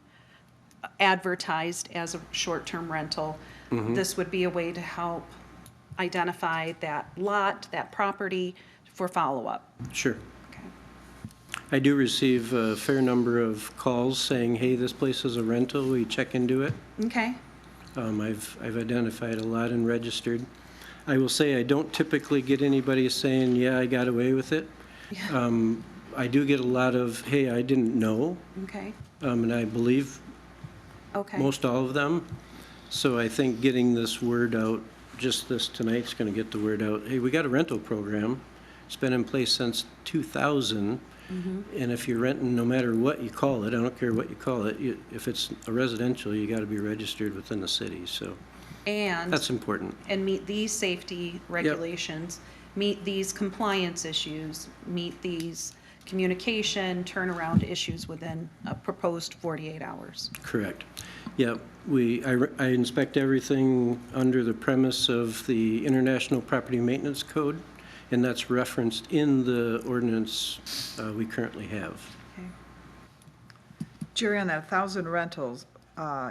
advertised as a short-term rental, this would be a way to help identify that lot, that property for follow-up. sure. Okay. I do receive a fair number of calls saying, hey, this place is a rental, we check into it. Okay. I've identified a lot and registered. I will say I don't typically get anybody saying, yeah, I got away with it. I do get a lot of, hey, I didn't know, Okay. and I believe Okay. most all of them. So I think getting this word out, just this tonight's going to get the word out. Hey, we got a rental program. It's been in place since 2000. And if you're renting, no matter what you call it, I don't care what you call it, if it's a residential, you got to be registered within the city. So And. that's important. And meet these safety regulations, meet these compliance issues, meet these communication, turnaround issues within a proposed 48 hours. Correct. Yeah, I inspect everything under the premise of the International Property Maintenance Code, and that's referenced in the ordinance we currently have. Okay. Jerry, on that 1,000 rentals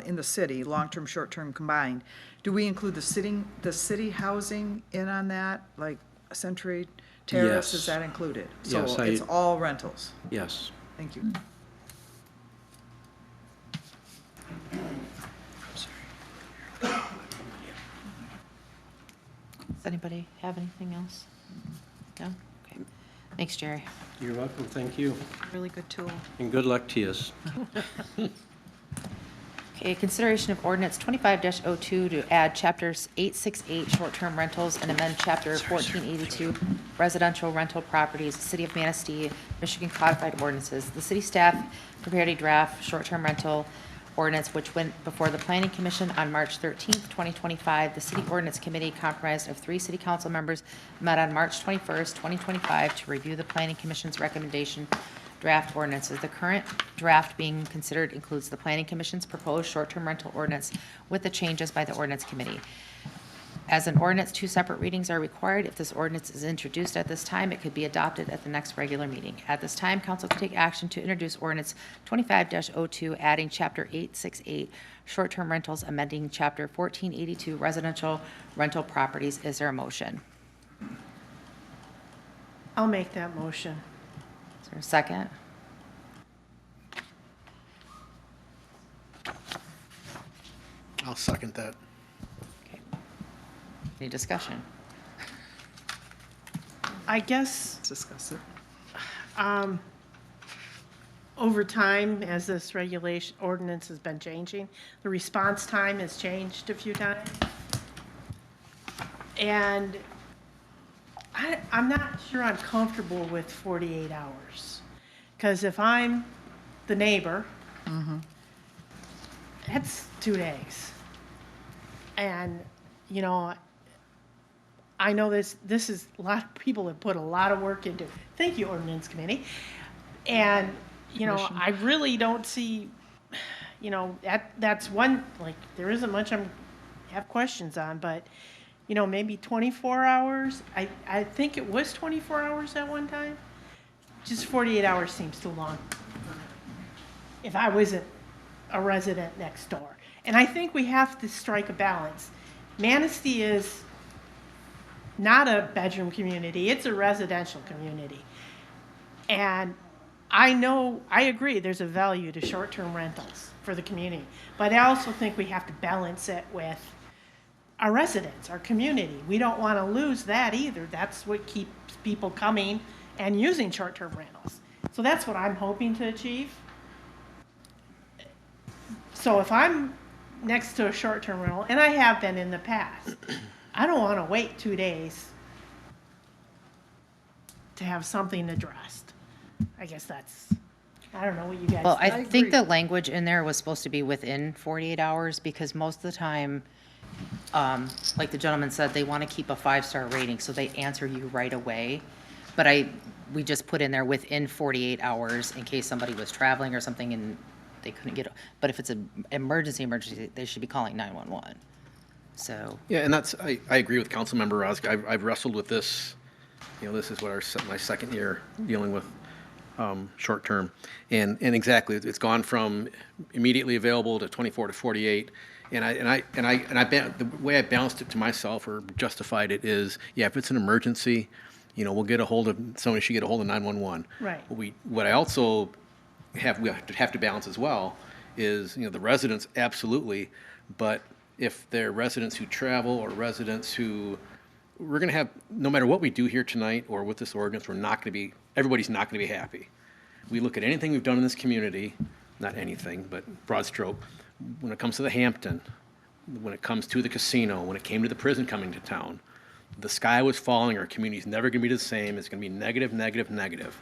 in the city, long-term, short-term combined, do we include the city housing in on that, like Century Terrace, is Yes. that included? Yes, So it's all rentals? Yes. Thank you. Does anybody have anything else? No? Okay. Thanks, Jerry. You're welcome, thank you, Really good tool. and good luck to you. Okay, consideration of ordinance 25-02 to add chapters 868 short-term rentals and amend chapter 1482 residential rental properties, City of Manistee, Michigan codified ordinances. The city staff prepared a draft short-term rental ordinance which went before the Planning Commission on March 13th, 2025. The City Ordinance Committee, comprised of 3 city council members, met on March 21st, 2025 to review the Planning Commission's recommendation draft ordinances. The current draft being considered includes the Planning Commission's proposed short-term rental ordinance with the changes by the Ordinance Committee. As an ordinance, 2 separate readings are required. If this ordinance is introduced at this time, it could be adopted at the next regular meeting. At this time, council can take action to introduce ordinance 25-02, adding chapter 868, short-term rentals, amending chapter 1482, residential rental properties. Is there a motion? I'll make that motion. Is there a second? I'll second that. Okay. Any discussion? I guess Discuss it. over time, as this regulation ordinance has been changing, the response time has changed a few times. And I'm not sure I'm comfortable with 48 hours. Because if I'm the neighbor, that's 2 days. And, you know, I know this is, a lot of people have put a lot of work into it. Thank you, Ordinance Committee. And, you know, I really don't see, you know, that's one, like, there isn't much I have questions on, but, you know, maybe 24 hours. I think it was 24 hours at one time. Just 48 hours seems too long if I wasn't a resident next door. And I think we have to strike a balance. Manistee is not a bedroom community, it's a residential community. And I agree, there's a value to short-term rentals for the community. But I also think we have to balance it with our residents, our community. We don't want to lose that either. That's what keeps people coming and using short-term rentals. So that's what I'm hoping to achieve. So if I'm next to a short-term rental, and I have been in the past, I don't want to wait 2 days to have something addressed. I guess I don't know what you guys Well, think. I think the language in there was supposed to be within 48 hours because most of the time, like the gentleman said, they want to keep a 5-star rating, so they answer you right away. But we just put in there within 48 hours in case somebody was traveling or something and they couldn't get, but if it's an emergency, they should be calling 911. So, Yeah, and I agree with Councilmember Roscoe. I've wrestled with this, this is what my second year dealing with short term. And exactly, it's gone from immediately available to 24 to 48. The way I balanced it to myself or justified it is, yeah, if it's an emergency, we'll get a hold of, somebody should get a hold of 911. Right. What I also we have to balance as well is, the residents, absolutely, but if they're residents who travel or residents who, we're going to have, no matter what we do here tonight or with this ordinance, everybody's not going to be happy. We look at anything we've done in this community, not anything, but broad stroke, when it comes to the Hampton, when it comes to the casino, when it came to the prison coming to town, the sky was falling, our community's never going to be the same, it's going to be negative, negative, negative.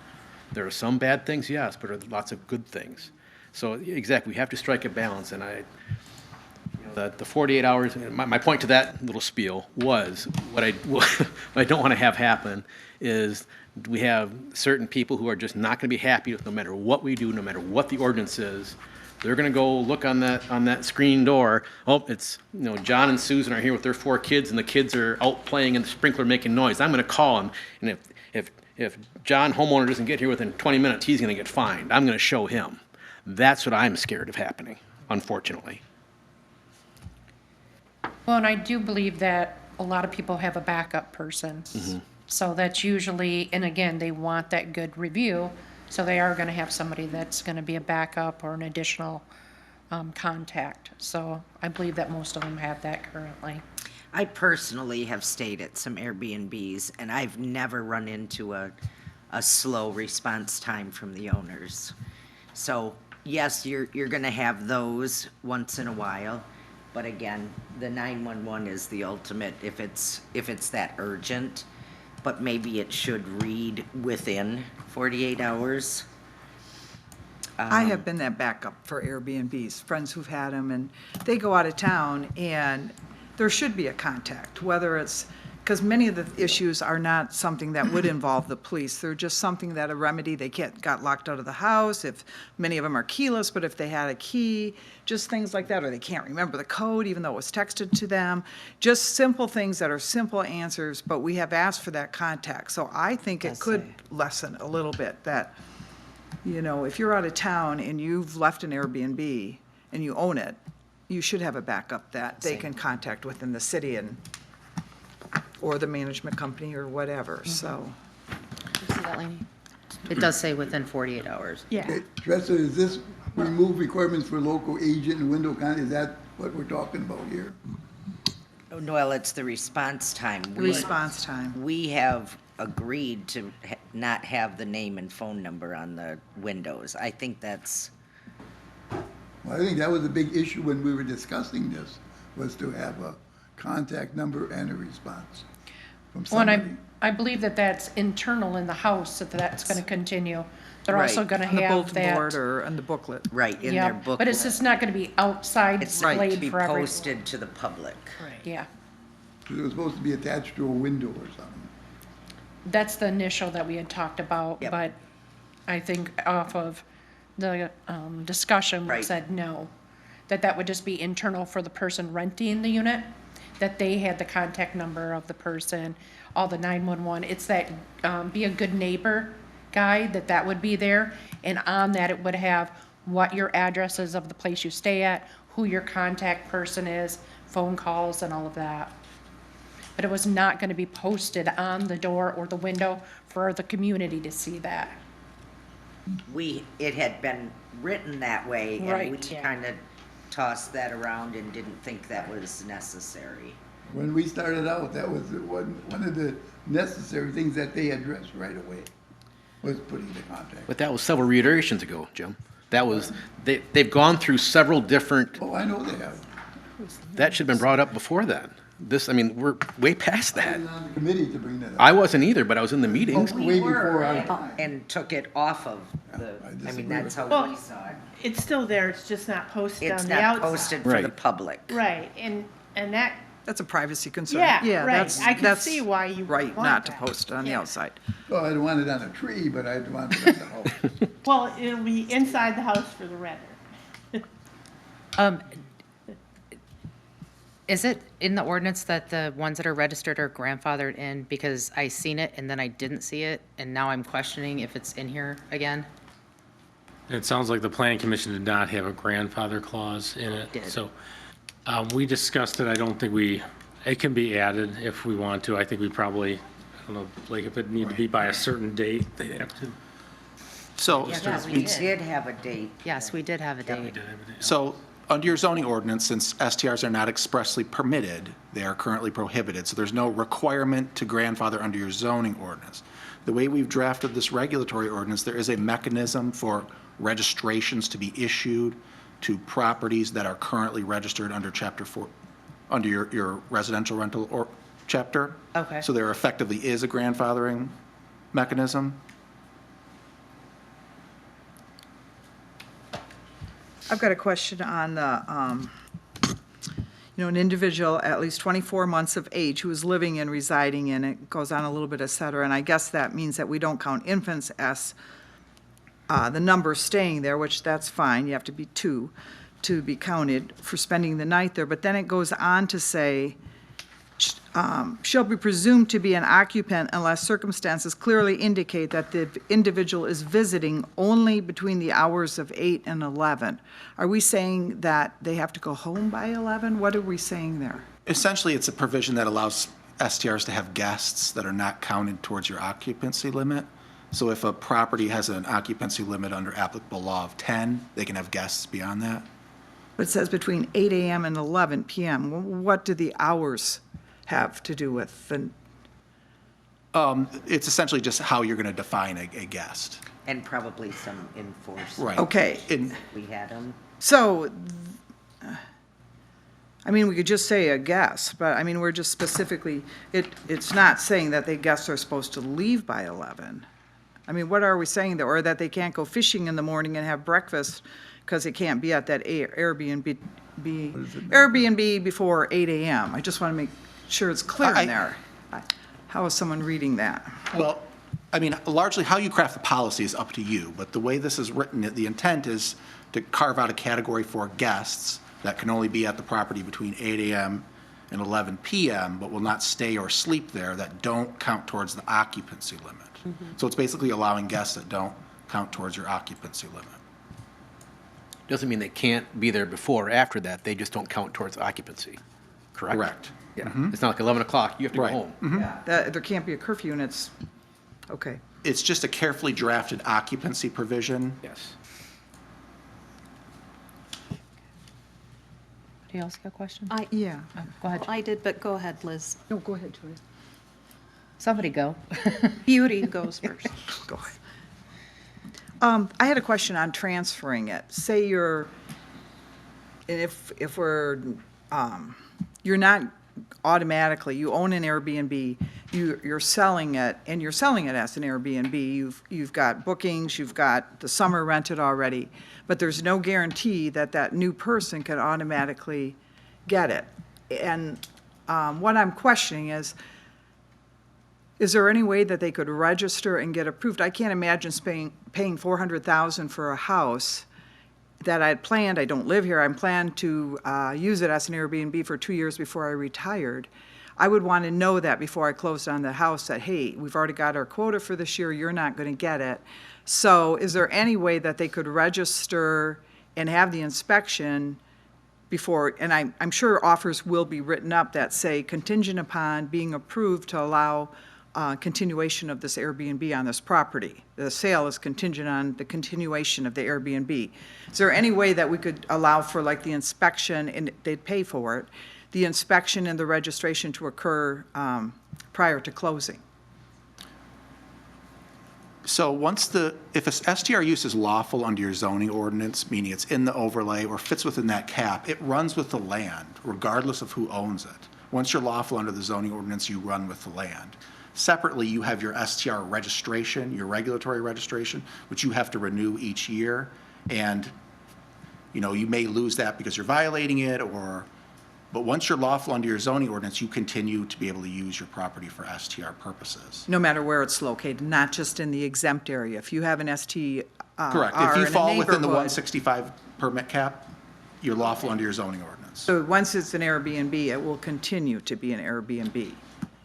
There are some bad things, yes, but there are lots of good things. So exactly, we have to strike a balance, and the 48 hours, my point to that little spiel was, what I don't want to have happen is we have certain people who are just not going to be happy with no matter what we do, no matter what the ordinance is. They're going to go look on that screen door. Oh, it's, John and Susan are here with their 4 kids, and the kids are out playing and the sprinkler making noise. I'm going to call them, and if John homeowner doesn't get here within 20 minutes, he's going to get fined. I'm going to show him. That's what I'm scared of happening, unfortunately. Well, and I do believe that a lot of people have a backup person. Mm-hmm. So that's usually, and again, they want that good review, so they are gonna have somebody that's gonna be a backup or an additional contact. So I believe that most of them have that currently. I personally have stayed at some Airbnbs, and I've never run into a slow response time from the owners. So, yes, you're gonna have those once in a while, but again, the 911 is the ultimate if it's that urgent, but maybe it should read within 48 hours. I have been that backup for Airbnbs, friends who've had them, and they go out of town, and there should be a contact, whether it's, because many of the issues are not something that would involve the police. They're just something that a remedy, they got locked out of the house, if many of them are keyless, but if they had a key, just things like that, or they can't remember the code even though it was texted to them. Just simple things that are simple answers, but we have asked for that contact. So I think it could lessen a little bit that, if you're out of town and you've left an Airbnb and you own it, you should have a backup that they can contact within the city or the management company or whatever, so. you see that, Lainey? It does say within 48 hours. Yeah. Okay, Tressa, is this remove requirements for local agent in Window County? Is that what we're talking about here? Well, it's the response time. Response time. We have agreed to not have the name and phone number on the windows. I think that's, Well, I think that was a big issue when we were discussing this, was to have a contact number and a response from Well, and somebody. I believe that that's internal in the house, that that's gonna continue. They're also Right. gonna On the have bulletin that. board or on the booklet. right, in Yeah, their booklet. but it's just not gonna be outside It's to displayed be for everyone. posted to the public. Yeah, It was supposed to be attached to a window or something. that's the initial that we had talked about, Yep. but I think off of the discussion, we Right. said no. That would just be internal for the person renting the unit. that they had the contact number of the person, all the 911. It's that Be a Good Neighbor guide that would be there. And on that, it would have what your address is of the place you stay at, who your contact person is, phone calls and all of that. But it was not going to be posted on the door or the window for the community to see that. It had been written that way, and we Right. kind of tossed that around and didn't think that was necessary. When we started out, that was one of the necessary things that they addressed right away, was putting the contact. But that was several reiterations ago, Jim. That was, they've gone through several different, Oh, I know they have. that should have been brought up before then. This, I mean, we're way past I that. was on the committee to bring that up. I wasn't either, but I was in the meetings. Way before our time. And took it off of the, I I mean, disagree that's how Well, we saw it. It's still there, it's just not posted It's on the not outside. posted for the Right. public. Right, and that, That's a privacy concern. yeah, right. that's- I can that's see why you right, want not to that. post it on the Yeah. outside. Well, I don't want it on a tree, but I want it on the house. Well, it'll be inside the house for the renter. Is it in the ordinance that the ones that are registered are grandfathered in? Because I seen it and then I didn't see it, and now I'm questioning if it's in here again. It sounds like the planning commission did not have a grandfather clause in it. Did. So we discussed it. I don't think it can be added if we want to. I think we probably, I don't know, like if it needed to be by a certain date, they'd have to. So, Yeah, We did have a date. Yes, we did have a date. so under your zoning ordinance, since STRs are not expressly permitted, they are currently prohibited. So there's no requirement to grandfather under your zoning ordinance. The way we've drafted this regulatory ordinance, there is a mechanism for registrations to be issued to properties that are currently registered under Chapter 4, under your residential rental or chapter. Okay. So there effectively is a grandfathering mechanism. I've got a question on the, an individual at least 24 months of age who is living and residing in it, goes on a little bit, et cetera, and I guess that means that we don't count infants as the number staying there, which that's fine, you have to be 2 to be counted for spending the night there, but then it goes on to say, shall be presumed to be an occupant unless circumstances clearly indicate that the individual is visiting only between the hours of 8 and 11. Are we saying that they have to go home by 11? What are we saying there? Essentially, it's a provision that allows STRs to have guests that are not counted towards your occupancy limit. So if a property has an occupancy limit under applicable law of 10, they can have guests beyond that. But it says between 8 a.m. and 11 p.m. What do the hours have to do with? It's essentially just how you're going to define a guest. And probably some enforcement. Right. Okay. We had them. So, I mean, we could just say a guest, but I mean, we're just specifically, it's not saying that the guests are supposed to leave by 11. I mean, what are we saying there? Or that they can't go fishing in the morning and have breakfast because they can't be at that Airbnb before 8 a.m.? I just want to make sure it's clear in there. How is someone reading that? Well, I mean, largely how you craft the policy is up to you, but the way this is written, the intent is to carve out a category for guests that can only be at the property between 8 a.m. and 11 p.m., but will not stay or sleep there, that don't count towards the occupancy limit. So it's basically allowing guests that don't count towards your occupancy limit. Doesn't mean they can't be there before or after that, they just don't count towards occupancy, correct? Correct. Yeah, it's not like 11 o'clock, you have to go Right. home. That there can't be a curfew and it's, okay. It's just a carefully drafted occupancy provision. Yes. Anybody else got a question? Yeah. Go ahead. I did, but go ahead, Liz. No, go ahead, Joy. Somebody go. Beauty goes first. Go ahead. I had a question on transferring it. Say you're, and if we're, you're not automatically, you own an Airbnb, you're selling it, and you're selling it as an Airbnb, you've got bookings, you've got the summer rented already, but there's no guarantee that that new person can automatically get it. And what I'm questioning is there any way that they could register and get approved? I can't imagine paying $400,000 for a house that I had planned, I don't live here, I'm planned to use it as an Airbnb for 2 years before I retired. I would want to know that before I closed on the house, that, hey, we've already got our quota for this year, you're not going to get it. So is there any way that they could register and have the inspection before, and I'm sure offers will be written up that say contingent upon being approved to allow continuation of this Airbnb on this property. The sale is contingent on the continuation of the Airbnb. Is there any way that we could allow for like the inspection, and they'd pay for it, the inspection and the registration to occur prior to closing? So if a STR use is lawful under your zoning ordinance, meaning it's in the overlay or fits within that cap, it runs with the land, regardless of who owns it. Once you're lawful under the zoning ordinance, you run with the land. Separately, you have your STR registration, your regulatory registration, which you have to renew each year. And, you may lose that because you're violating it, but once you're lawful under your zoning ordinance, you continue to be able to use your property for STR purposes. No matter where it's located, not just in the exempt area. If you have an STR Correct. If you in a fall within the neighborhood- 165 permit cap, you're lawful under your zoning ordinance. So once it's an Airbnb, it will continue to be an Airbnb,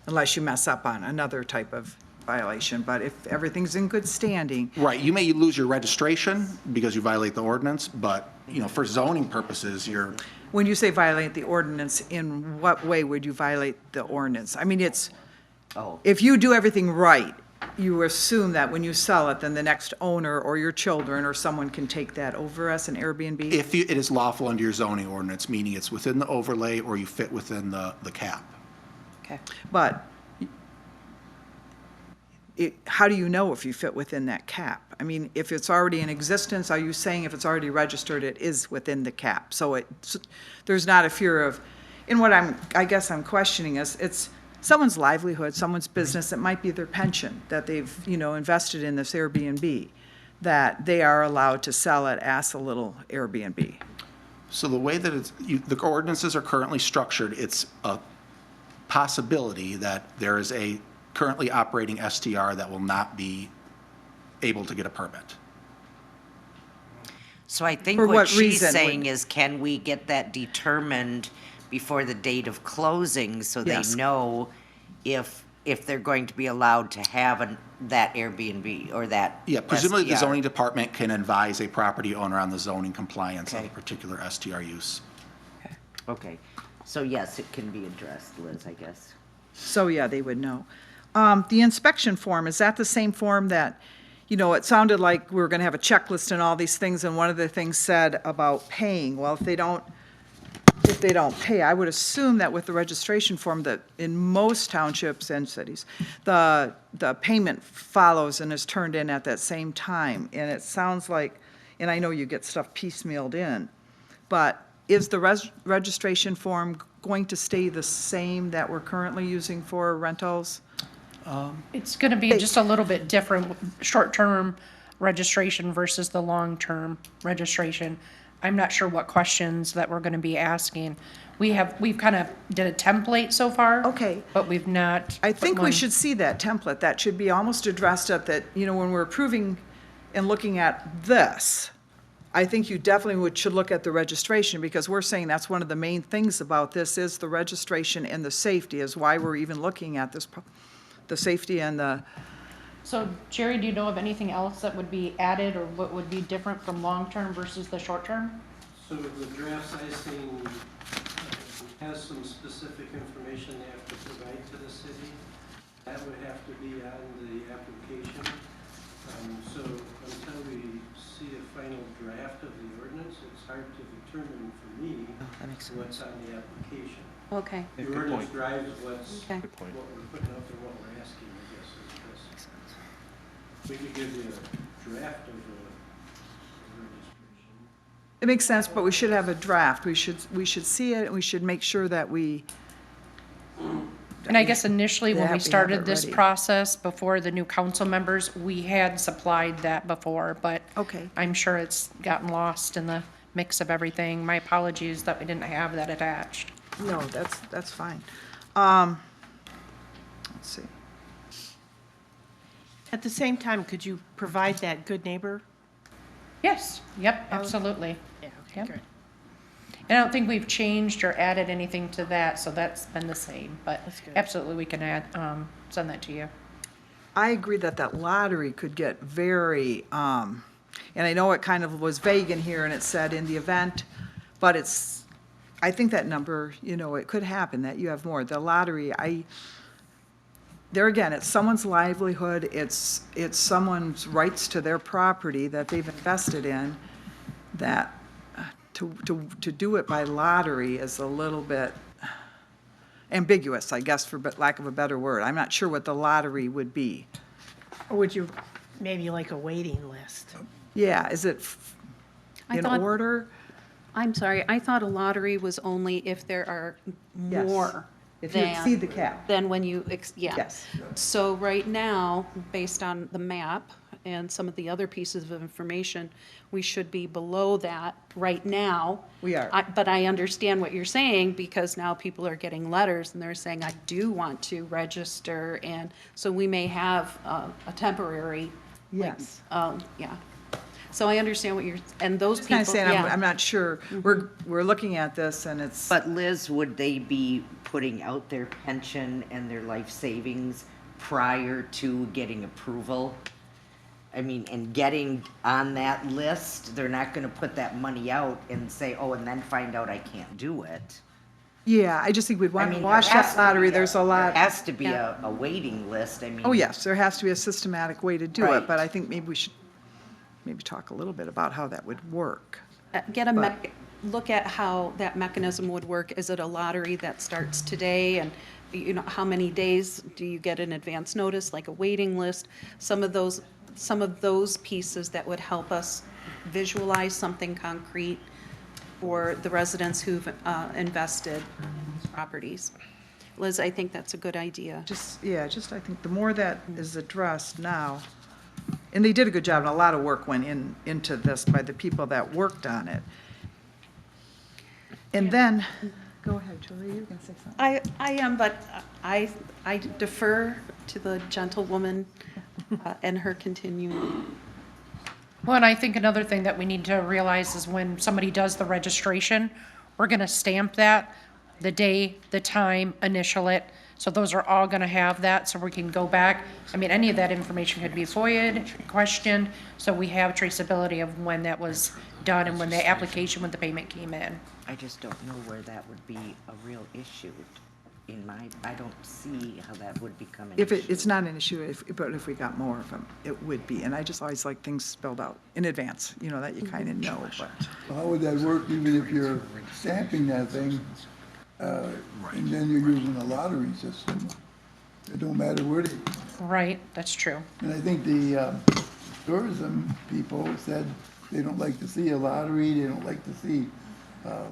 unless you mess up on another type of violation. But if everything's in good standing, Right, you may lose your registration because you violate the ordinance, but, for zoning purposes, you're, when you say violate the ordinance, in what way would you violate the ordinance? I mean, if you do everything right, you assume that when you sell it, then the next owner or your children or someone can take that over as an Airbnb? if it is lawful under your zoning ordinance, meaning it's within the overlay or you fit within the cap. Okay. But how do you know if you fit within that cap? I mean, if it's already in existence, are you saying if it's already registered, it is within the cap? So there's not a fear of, and what I guess I'm questioning is, it's someone's livelihood, someone's business, it might be their pension that they've, invested in this Airbnb, that they are allowed to sell it as a little Airbnb. So the way that the ordinances are currently structured, it's a possibility that there is a currently operating STR that will not be able to get a permit. So I think For what what she's reason saying would- is, can we get that determined before the date of closing so they Yes. know if they're going to be allowed to have that Airbnb or that Yeah, presumably the STR? zoning department can advise a property owner on the zoning compliance of a Okay. particular STR use. Okay, so yes, it can be addressed, Liz, I guess. So, yeah, they would know. The inspection form, is that the same form that, it sounded like we were going to have a checklist and all these things, and one of the things said about paying. Well, if they don't pay, I would assume that with the registration form, that in most townships and cities, the payment follows and is turned in at that same time. And it sounds like, and I know you get stuff piecemealed in, but is the registration form going to stay the same that we're currently using for rentals? It's going to be just a little bit different, short-term registration versus the long-term registration. I'm not sure what questions that we're going to be asking. We've kind of did a template so far. Okay. But we've not. I put think we one- should see that template. That should be almost addressed at that, when we're approving and looking at this, I think you definitely should look at the registration, because we're saying that's one of the main things about this is the registration and the safety is why we're even looking at this, the safety and the, So Jerry, do you know of anything else that would be added or what would be different from long-term versus the short-term? So the draft sizing has some specific information they have to provide to the city. That would have to be on the application. So until we see a final draft of the ordinance, it's hard to determine for me what's on the application. Okay. The Good ordinance point. drives what's, Okay. Good point. what we're putting out there, what we're asking, I guess, is this. We could give you a draft of the registration. it makes sense, but we should have a draft. We should see it, and we should make sure that we. And I guess initially, when That we we have started it this ready. process, before the new council members, we had supplied that before, but Okay. I'm sure it's gotten lost in the mix of everything. My apologies that we didn't have that attached. No, that's fine. Let's see. At the same time, could you provide that good neighbor Yes, yep, absolutely. Yeah, okay, Yep. good. And I don't think we've changed or added anything to that, so that's been the same, but good. absolutely, we can add, send that to you. I agree that that lottery could get very, and I know it kind of was vague in here and it said in the event, but it's, I think that number, you know, it could happen that you have more. The lottery, there again, it's someone's livelihood, it's someone's rights to their property that they've invested in, that to do it by lottery is a little bit ambiguous, I guess, for lack of a better word. I'm not sure what the lottery would be. Or would you, maybe like a waiting list? Yeah, is it I in thought- order? I'm sorry, I thought a lottery was only if there are Yes. more If you exceed the cap. than when you, yeah. Yes. So right now, based on the map and some of the other pieces of information, we should be below that right now. We are. But I understand what you're saying, because now people are getting letters and they're saying, I do want to register, and so we may have a temporary. Yes. Yeah. So I understand what you're, and those Just people, kind of saying, yeah. I'm not sure. We're looking at this and it's. But Liz, would they be putting out their pension and their life savings prior to getting approval? I mean, and getting on that list, they're not gonna put that money out and say, oh, and then find out I can't do it. Yeah, I just think we'd I want to mean, watch there has that to lottery. be There's a There lot. has to be a waiting list, I mean. Oh, yes, there has to be a systematic way to do it, Right. but I think maybe we should maybe talk a little bit about how that would work. Get a look at how that mechanism would work. Is it a lottery that starts today, and you know, how many days do you get an advance notice, like a waiting list? Some of those pieces that would help us visualize something concrete for the residents who've invested in these properties. Liz, I think that's a good idea. I think the more that is addressed now, and they did a good job, and a lot of work went into this by the people that worked on it. And then, go ahead, Julie, you can say something. I am, but I defer to the gentlewoman and her continuing. Well, and I think another thing that we need to realize is when somebody does the registration, we're gonna stamp that, the day, the time, initial it. So those are all gonna have that, so we can go back. I mean, any of that information could be FOIA'd, questioned, so we have traceability of when that was done and when the application, when the payment came in. I just don't know where that would be a real issue I don't see how that would become an If issue. it's not an issue, but if we got more of them, it would be. And I just always like things spelled out in advance, you know, that you kind of know, but. How would that work even if you're stamping that thing, and then you're using a lottery system? It don't matter where they, Right, that's true. and I think the tourism people said they don't like to see a lottery, they don't like to see a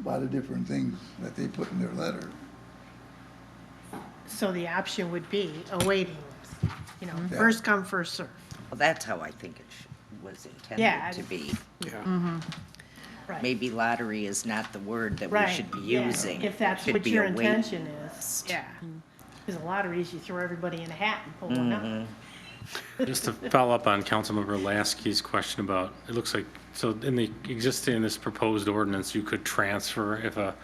lot of different things that they put in their letter. So the option would be a waiting list, you know, Yeah. first come, first serve. Well, that's how I think it was Yeah, intended to be. Right. Maybe lottery is not the word that we Right, should be yeah. using. If that's It should what be your a wait intention is, list. yeah. Because a lottery is you throw everybody in a hat and pull one out. Just to follow up on Councilmember Lasky's question about, it looks like, so in this proposed ordinance, you could transfer if a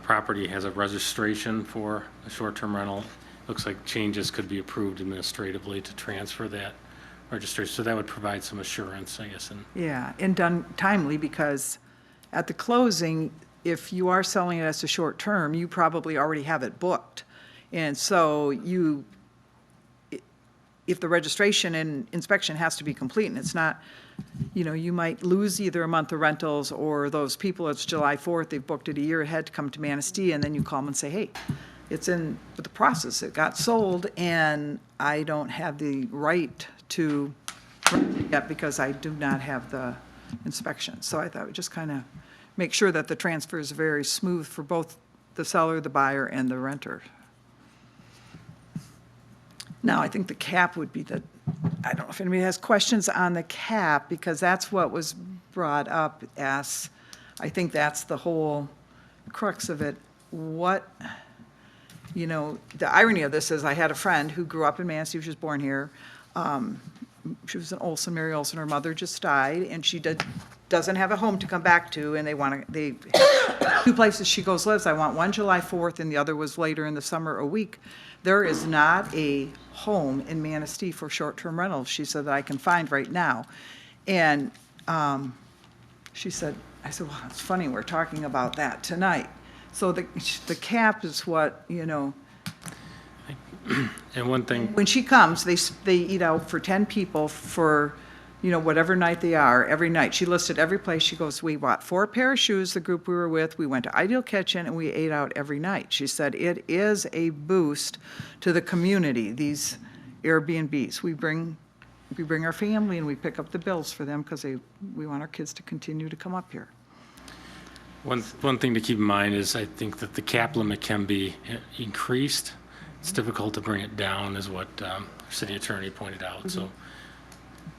property has a registration for a short-term rental. Looks like changes could be approved administratively to transfer that registration. So that would provide some assurance, I guess, and Yeah, and done timely, because at the closing, if you are selling it as a short term, you probably already have it booked. And so if the registration and inspection has to be complete, and it's not, you know, you might lose either a month of rentals, or those people, it's July 4th, they've booked it a year ahead to come to Manistee, and then you call them and say, hey, it's in the process, it got sold, and I don't have the right to rent it yet because I do not have the inspection. So I thought we'd just kind of make sure that the transfer is very smooth for both the seller, the buyer, and the renter. Now, I think the cap would be I don't know if anybody has questions on the cap, because that's what was brought up as, I think that's the whole crux of it. What, you know, the irony of this is I had a friend who grew up in Manistee, she was born here, she was an Olson, Mary Olson, her mother just died, and she doesn't have a home to come back to, and they have 2 places she goes lives. I want one July 4th, and the other was later in the summer, a week. There is not a home in Manistee for short-term rentals, she said, that I can find right now. And she said, I said, well, it's funny, we're talking about that tonight. So the cap is what, And one thing, when she comes, they eat out for 10 people for, whatever night they are, every night. She listed every place. She goes, we bought 4 pair of shoes, the group we were with. We went to Ideal Kitchen, and we ate out every night. She said it is a boost to the community, these Airbnbs. We bring our family, and we pick up the bills for them because we want our kids to continue to come up here. one thing to keep in mind is I think that the cap limit can be increased. It's difficult to bring it down, is what our city attorney pointed out, so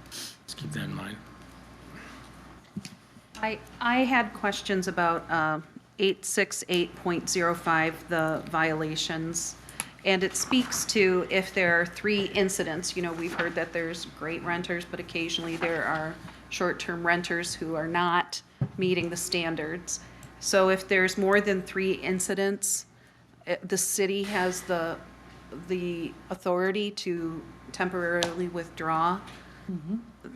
let's keep that in mind. I had questions about 868.05, the violations, and it speaks to if there are 3 incidents. We've heard that there's great renters, but occasionally there are short-term renters who are not meeting the standards. So if there's more than 3 incidents, the city has the authority to temporarily withdraw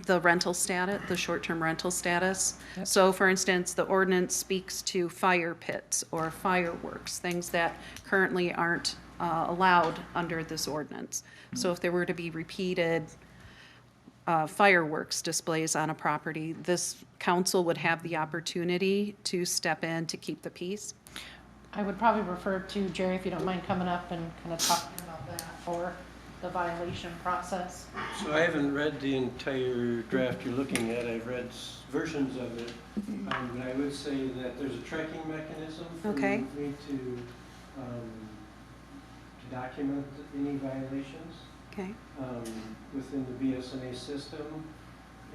the rental status, the short-term rental status. So for instance, the ordinance speaks to fire pits or fireworks, things that currently aren't allowed under this ordinance. So if there were to be repeated fireworks displays on a property, this council would have the opportunity to step in to keep the peace. I would probably refer to Jerry, if you don't mind coming up and kind of talking about that for the violation process. So I haven't read the entire draft you're looking at. I've read versions of it. But I would say that there's a tracking mechanism for Okay. me to document any violations Okay. within the BSNA system.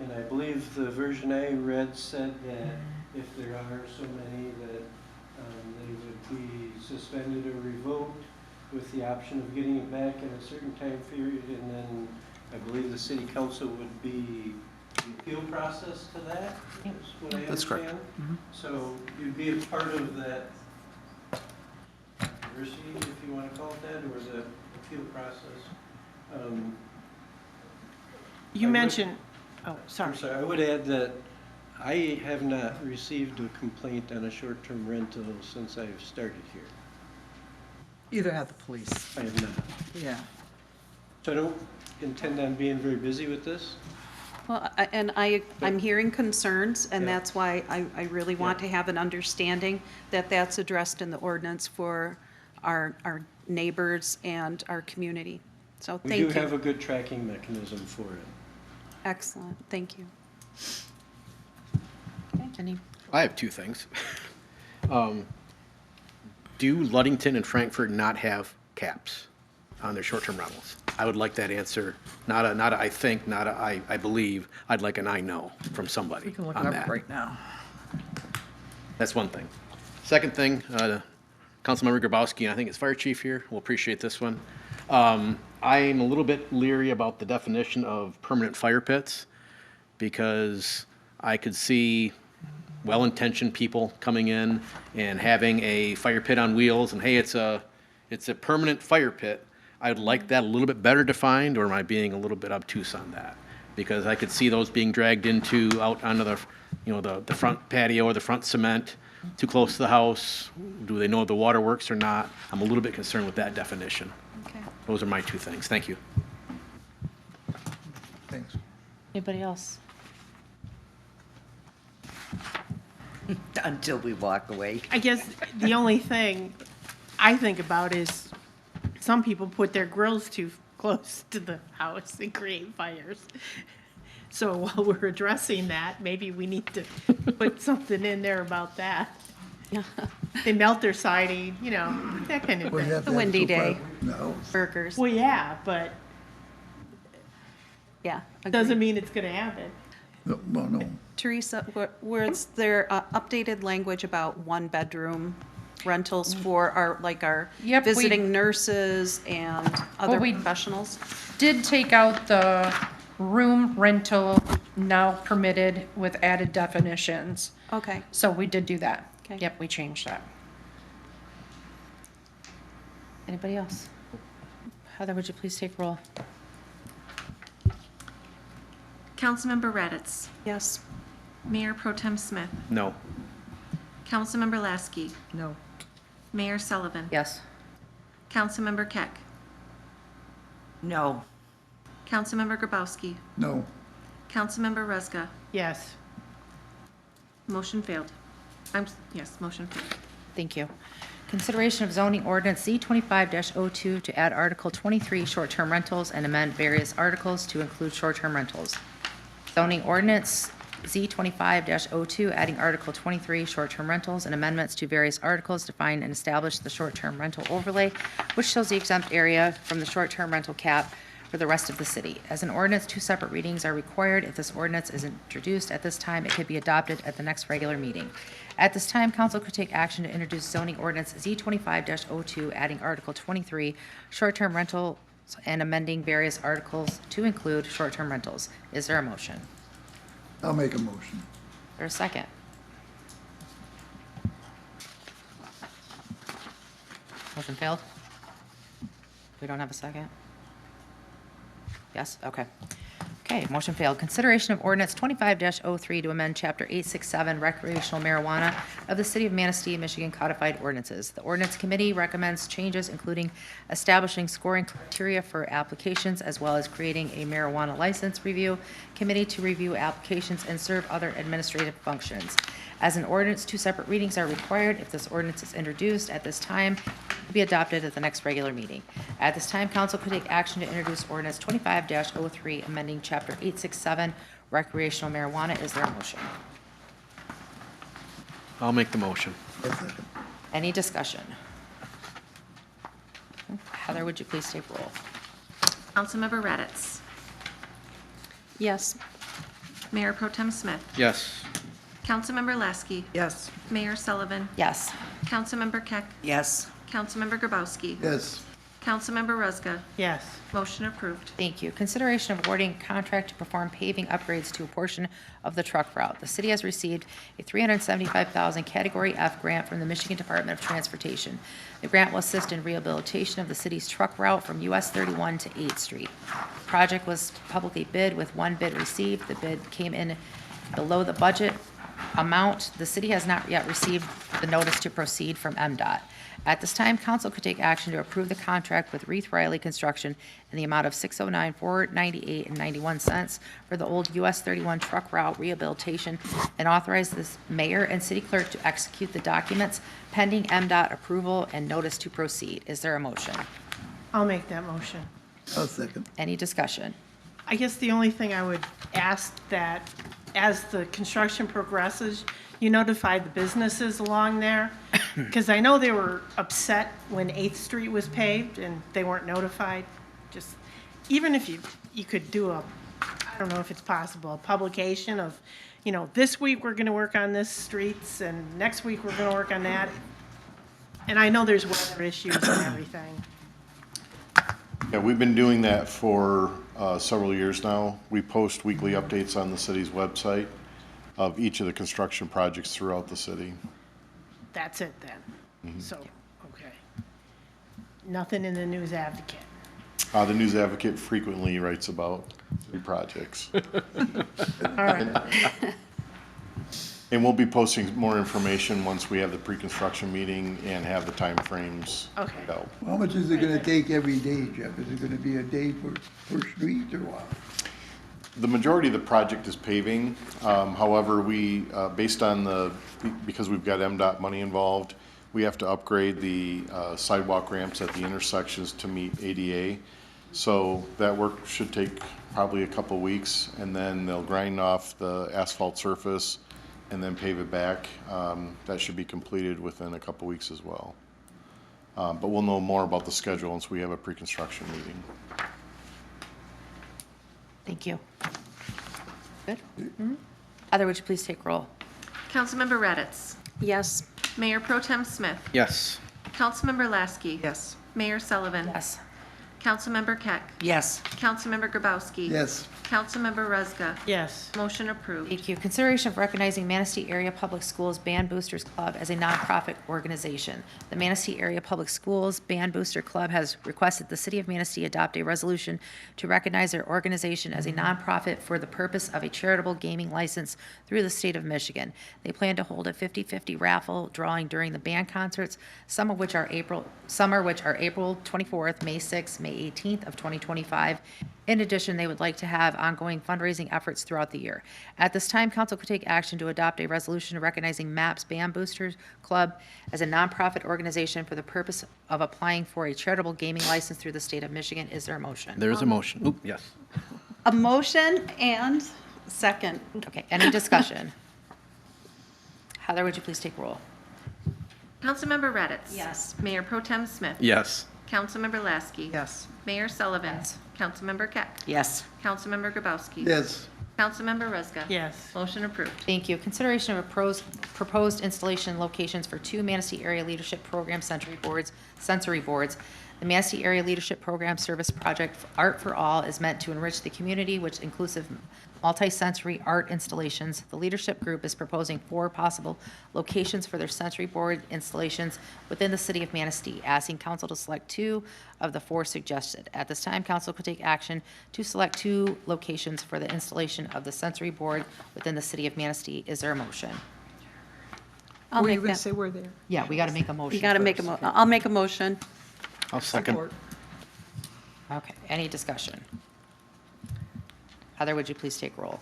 And I believe the version I read said that if there are so many that they would be suspended or revoked with the option of getting it back in a certain time period, and then I believe the city council would be the appeal process to that, is what I understand. That's correct. So you'd be a part of that diversity, if you want to call it that, or the appeal process. You I mentioned, oh, sorry. I'm sorry, I would add that I have not received a complaint on a short-term rental since I've started here. Either have the police. I have not. Yeah. So I don't intend on being very busy with this. Well, I'm hearing concerns, and Yeah. that's why I really want to have an understanding that that's addressed in the ordinance for our neighbors and our community. So We thank do you. have a good tracking mechanism for it. Excellent, thank you. Any, I have 2 things. Do Ludington and Frankfurt not have caps on their short-term rentals? I would like that answer, not a I think, not a I believe. I'd like an I know from somebody We can look it on up that. right now. That's one thing. Second thing, Councilmember Grabowski, and I think it's Fire Chief here, will appreciate this one. I'm a little bit leery about the definition of permanent fire pits because I could see well-intentioned people coming in and having a fire pit on wheels and, hey, it's a permanent fire pit. I'd like that a little bit better defined, or am I being a little bit obtuse on that? Because I could see those being dragged out onto the front patio or the front cement, too close to the house. Do they know the water works or not? I'm a little bit concerned with that definition. Okay. Those are my 2 things. Thank you. Thanks. anybody else? Until we walk away. I guess the only thing I think about is some people put their grills too close to the house and create fires. So while we're addressing that, maybe we need to put something in there about that. They melt their siding, that kind of Well, you thing. have to The have windy 2 day. No. Burgers, Well, yeah, but yeah. doesn't agreed. mean it's gonna happen. No, well, no. Teresa, where's there updated language about 1-bedroom rentals for our Yep, we- visiting nurses and other we- professionals? Did take out the room rental now permitted with added definitions. Okay. So we did do that. Okay. Yep, we changed that. Anybody else? Heather, would you please take roll? Councilmember Raddatz. Yes. Mayor Pro Tem Smith. No. Councilmember Lasky. No. Mayor Sullivan. Yes. Councilmember Keck. No. Councilmember Grabowski. No. Councilmember Rezga. Yes. Motion failed. Yes, motion failed. Thank you. Consideration of zoning ordinance Z25-02 to add Article 23 short-term rentals and amend various articles to include short-term rentals. Zoning ordinance Z25-02, adding Article 23 short-term rentals and amendments to various articles to define and establish the short-term rental overlay, which shows the exempt area from the short-term rental cap for the rest of the city. As an ordinance, 2 separate readings are required. If this ordinance is introduced at this time, it could be adopted at the next regular meeting. At this time, council could take action to introduce zoning ordinance Z25-02, adding Article 23, short-term rentals and amending various articles to include short-term rentals. Is there a motion? I'll make a motion. Is there a second? Motion failed? We don't have a second? Yes, okay. Okay, motion failed. Consideration of ordinance 25-03 to amend Chapter 867 recreational marijuana of the City of Manistee, Michigan codified ordinances. The ordinance committee recommends changes including establishing scoring criteria for applications as well as creating a marijuana license review committee to review applications and serve other administrative functions. As an ordinance, 2 separate readings are required. If this ordinance is introduced at this time, it will be adopted at the next regular meeting. At this time, council could take action to introduce ordinance 25-03, amending Chapter 867, recreational marijuana. Is there a motion? I'll make the motion. Any discussion? Heather, would you please take roll? Councilmember Raddatz. Yes. Mayor Pro Tem Smith. Yes. Councilmember Lasky. Yes. Mayor Sullivan. Yes. Councilmember Keck. Yes. Councilmember Grabowski. Yes. Councilmember Rezga. Yes. Motion approved. Thank you. Consideration of awarding contract to perform paving upgrades to a portion of the truck route. The city has received a $375,000 Category F grant from the Michigan Department of Transportation. The grant will assist in rehabilitation of the city's truck route from US 31 to 8th Street. The project was publicly bid with 1 bid received. The bid came in below the budget amount. The city has not yet received the notice to proceed from MDOT. At this time, council could take action to approve the contract with Reith Riley Construction in the amount of $609,498.91 for the old US 31 truck route rehabilitation and authorize the mayor and city clerk to execute the documents pending MDOT approval and notice to proceed. Is there a motion? I'll make that motion. I'll second. Any discussion? I guess the only thing I would ask that as the construction progresses, you notify the businesses along there, because I know they were upset when 8th Street was paved and they weren't notified. Just, even if you could do I don't know if it's possible, a publication of, this week we're gonna work on this streets and next week we're gonna work on that. And I know there's weather issues and everything. Yeah, we've been doing that for several years now. We post weekly updates on the city's website of each of the construction projects throughout the city. That's it then. So, okay. Nothing in the News Advocate. The News Advocate frequently writes about city projects. All right. And we'll be posting more information once we have the pre-construction meeting and have the timeframes Okay. out. How much is it gonna take every day, Jeff? Is it gonna be a day per street or what? The majority of the project is paving. However, we, based on because we've got MDOT money involved, we have to upgrade the sidewalk ramps at the intersections to meet ADA. So that work should take probably a couple weeks, and then they'll grind off the asphalt surface and then pave it back. That should be completed within a couple weeks as well. But we'll know more about the schedule once we have a pre-construction meeting. Thank you. Good? Heather, would you please take roll? Councilmember Raddatz. Yes. Mayor Pro Tem Smith. Yes. Councilmember Lasky. Yes. Mayor Sullivan. Yes. Councilmember Keck. Yes. Councilmember Grabowski. Yes. Councilmember Rezga. Yes. Motion approved. Thank you. Consideration of recognizing Manistee Area Public Schools Band Boosters Club as a nonprofit organization. The Manistee Area Public Schools Band Booster Club has requested the City of Manistee adopt a resolution to recognize their organization as a nonprofit for the purpose of a charitable gaming license through the state of Michigan. They plan to hold a 50-50 raffle drawing during the band concerts, some of which are April 24th, May 6th, May 18th of 2025. In addition, they would like to have ongoing fundraising efforts throughout the year. At this time, council could take action to adopt a resolution recognizing MAPS Band Boosters Club as a nonprofit organization for the purpose of applying for a charitable gaming license through the state of Michigan. Is there a motion? There's a motion. Oop, yes. A motion and second. Okay, any discussion? Heather, would you please take roll? Councilmember Redditz. Yes. Mayor Pro Tem Smith. Yes. Councilmember Lasky. Yes. Mayor Sullivan. Councilmember Keck. Yes. Councilmember Grabowski. Yes. Councilmember Rezga. Yes. Motion approved. Thank you. Consideration of proposed installation locations for 2 Manistee Area Leadership Program sensory boards. The Manistee Area Leadership Program Service Project Art for All is meant to enrich the community, which inclusive multi-sensory art installations. The leadership group is proposing 4 possible locations for their sensory board installations within the city of Manistee, asking council to select 2 of the 4 suggested. At this time, council could take action to select 2 locations for the installation of the sensory board within the city of Manistee. Is there a motion? I'll Were you make going that. to say where there? Yeah, we got to make a motion. You got to make first. I'll make a motion. I'll second. Support. Okay, any discussion? Heather, would you please take roll?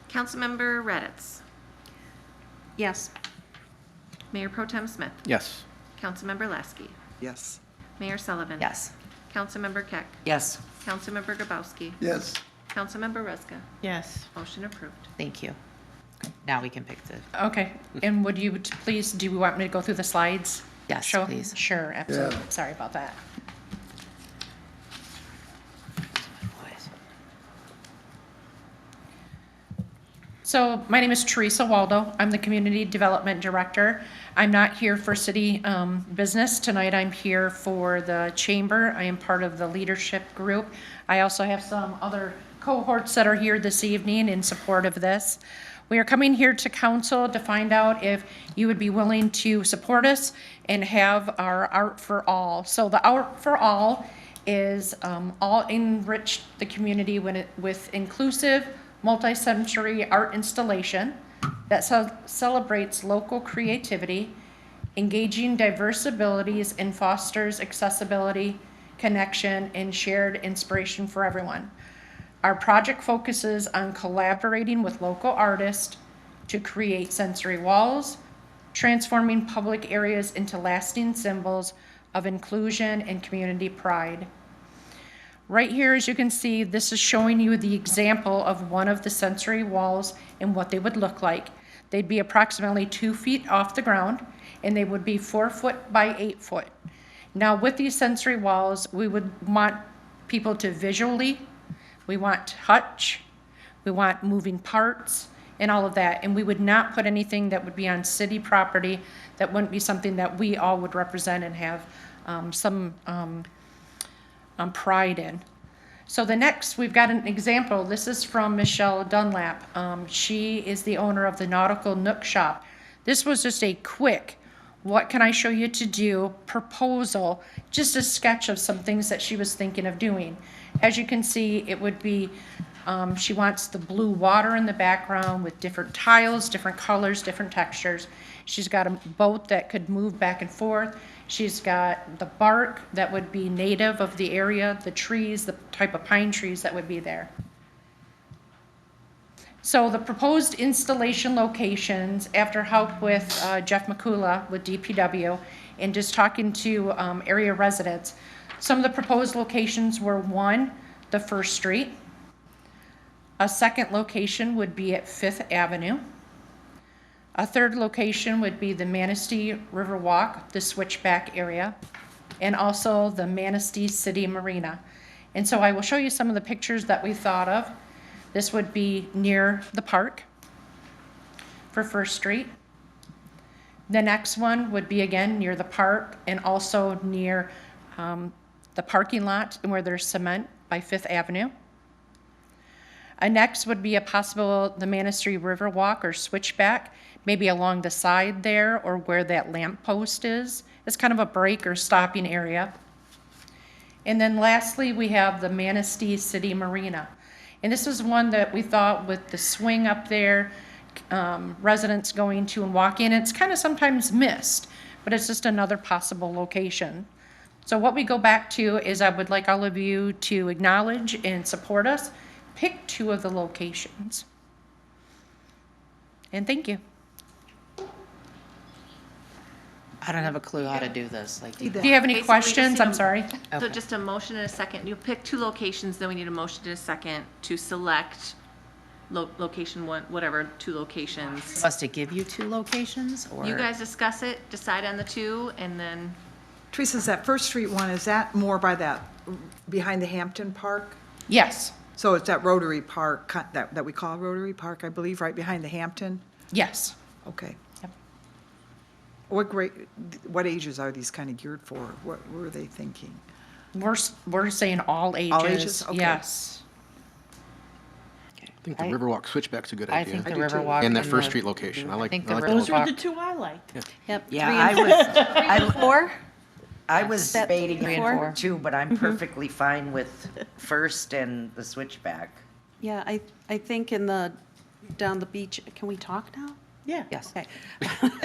Councilmember Redditz. Yes. Mayor Pro Tem Smith. Yes. Councilmember Lasky. Yes. Mayor Sullivan. Yes. Councilmember Keck. Yes. Councilmember Grabowski. Yes. Councilmember Rezga. Yes. Motion approved. Thank you. Now we can pick the, Okay, and would you please, do you want me to go through the slides? yes, Show? please. Sure, absolutely. Yeah. Sorry about that. So my name is Teresa Waldo. I'm the Community Development Director. I'm not here for city business. Tonight I'm here for the chamber. I am part of the leadership group. I also have some other cohorts that are here this evening in support of this. We are coming here to council to find out if you would be willing to support us and have our Art for All. So the Art for All is all enrich the community with inclusive, multi-sensory art installation that celebrates local creativity, engaging diverse abilities, and fosters accessibility, connection, and shared inspiration for everyone. Our project focuses on collaborating with local artists to create sensory walls, transforming public areas into lasting symbols of inclusion and community pride. Right here, as you can see, this is showing you the example of one of the sensory walls and what they would look like. They'd be approximately 2 feet off the ground, and they would be 4 foot by 8 foot. Now, with these sensory walls, we would want people to visually, we want touch, we want moving parts, and all of that. And we would not put anything that would be on city property that wouldn't be something that we all would represent and have some pride in. So the next, we've got an example. This is from Michelle Dunlap. She is the owner of the Nautical Nook Shop. This was just a quick, what can I show you to do proposal, just a sketch of some things that she was thinking of doing. As you can see, it would be, she wants the blue water in the background with different tiles, different colors, different textures. She's got a boat that could move back and forth. She's got the bark that would be native of the area, the trees, the type of pine trees that would be there. So the proposed installation locations, after help with Jeff McCula with DPW and just talking to area residents, some of the proposed locations were 1, the First Street. A second location would be at 5th Avenue. A third location would be the Manistee Riverwalk, the Switchback area, and also the Manistee City Marina. And so I will show you some of the pictures that we thought of. This would be near the park for First Street. The next one would be again near the park and also near the parking lot and where there's cement by Fifth Avenue. Next would be a possible, the Manistee River Walk or switchback, maybe along the side there or where that lamp post is. It's kind of a break or stopping area. And then lastly, we have the Manistee City Marina. And this is one that we thought with the swing up there, residents going to and walking, it's kind of sometimes missed, but it's just another possible location. So what we go back to is I would like all of you to acknowledge and support us. Pick 2 of the locations. And thank you. I don't have a clue how to do this. Like, Do you have any Basically, questions? just need I'm sorry. So Okay. just a motion and a second. You pick 2 locations, then we need a motion and a second to select location 1, whatever, 2 locations. Us to give you 2 locations, or? You guys discuss it, decide on the 2, and then, Teresa, is that First Street one, is that more by that, behind the Hampton Park? Yes. So it's that Rotary Park, that we call Rotary Park, I believe, right behind the Hampton? Yes. Okay. Yep. What ages are these kind of geared for? What were they thinking? We're saying all ages. All ages? Okay. Yes. I think the Riverwalk switchback's a good I idea. think the Riverwalk. And that and First the- Street location. I like think I the like Those Riverwalk. are the 2 I liked. Yep. Yeah, 3 I and was, 4? I was That debating 3 and it 4? too, but I'm perfectly fine with First and the switchback. Yeah, I think down the beach, can we talk now? Yeah. Yes. Okay.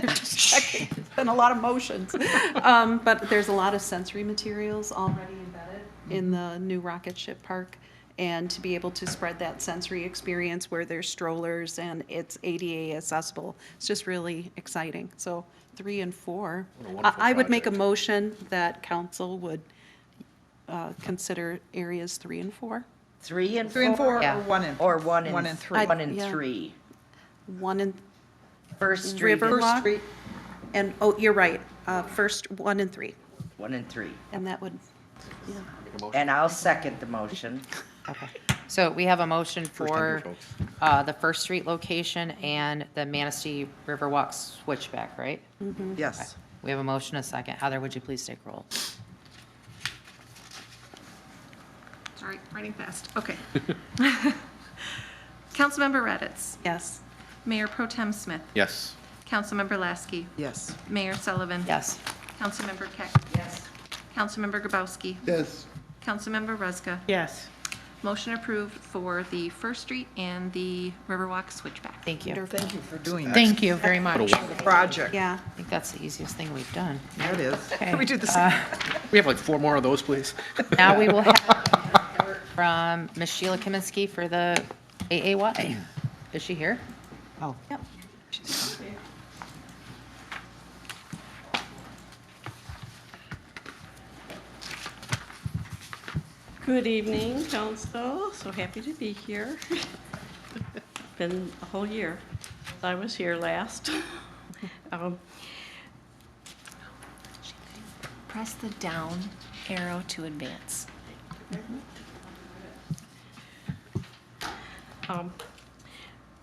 Just checking. It's been a lot of motions. But there's a lot of sensory materials already embedded in the new rocket ship park. And to be able to spread that sensory experience where there's strollers and it's ADA accessible, it's just really exciting. So 3 and 4. I would make a motion that council would consider areas 3 and 4. 3 and 4? 3 and 4, Yeah. or 1 and? Or 1 and 1 and 3. 1 and Yeah. 3. 1 and First Street. River First Walk. Street. And, oh, you're right, first 1 and 3. 1 and 3. And that would, And I'll second the motion. Okay. So we have a motion First time for here, folks. the First Street location and the Manistee Riverwalk switchback, right? Yes. We have a motion, a second. Heather, would you please take roll? sorry, writing fast. Okay. Councilmember Redditz. yes. Mayor Pro Tem Smith. Yes. Councilmember Lasky. Yes. Mayor Sullivan. Yes. Councilmember Keck. Yes. Councilmember Grabowski. Yes, Councilmember Rezka. Yes. Motion approved for the First Street and the Riverwalk switchback. Thank you. Thank you for doing that. Thank you very much. Project. Yeah. I think that's the easiest thing we've done. That is. Okay. We do the same. We have like 4 more of those, please. Now we will have from Ms. Sheila Kaminsky for the AAY. Is she here? Oh. Yep. Good evening, council. So happy to be here. Been a whole year since I was here last. Press the down arrow to advance.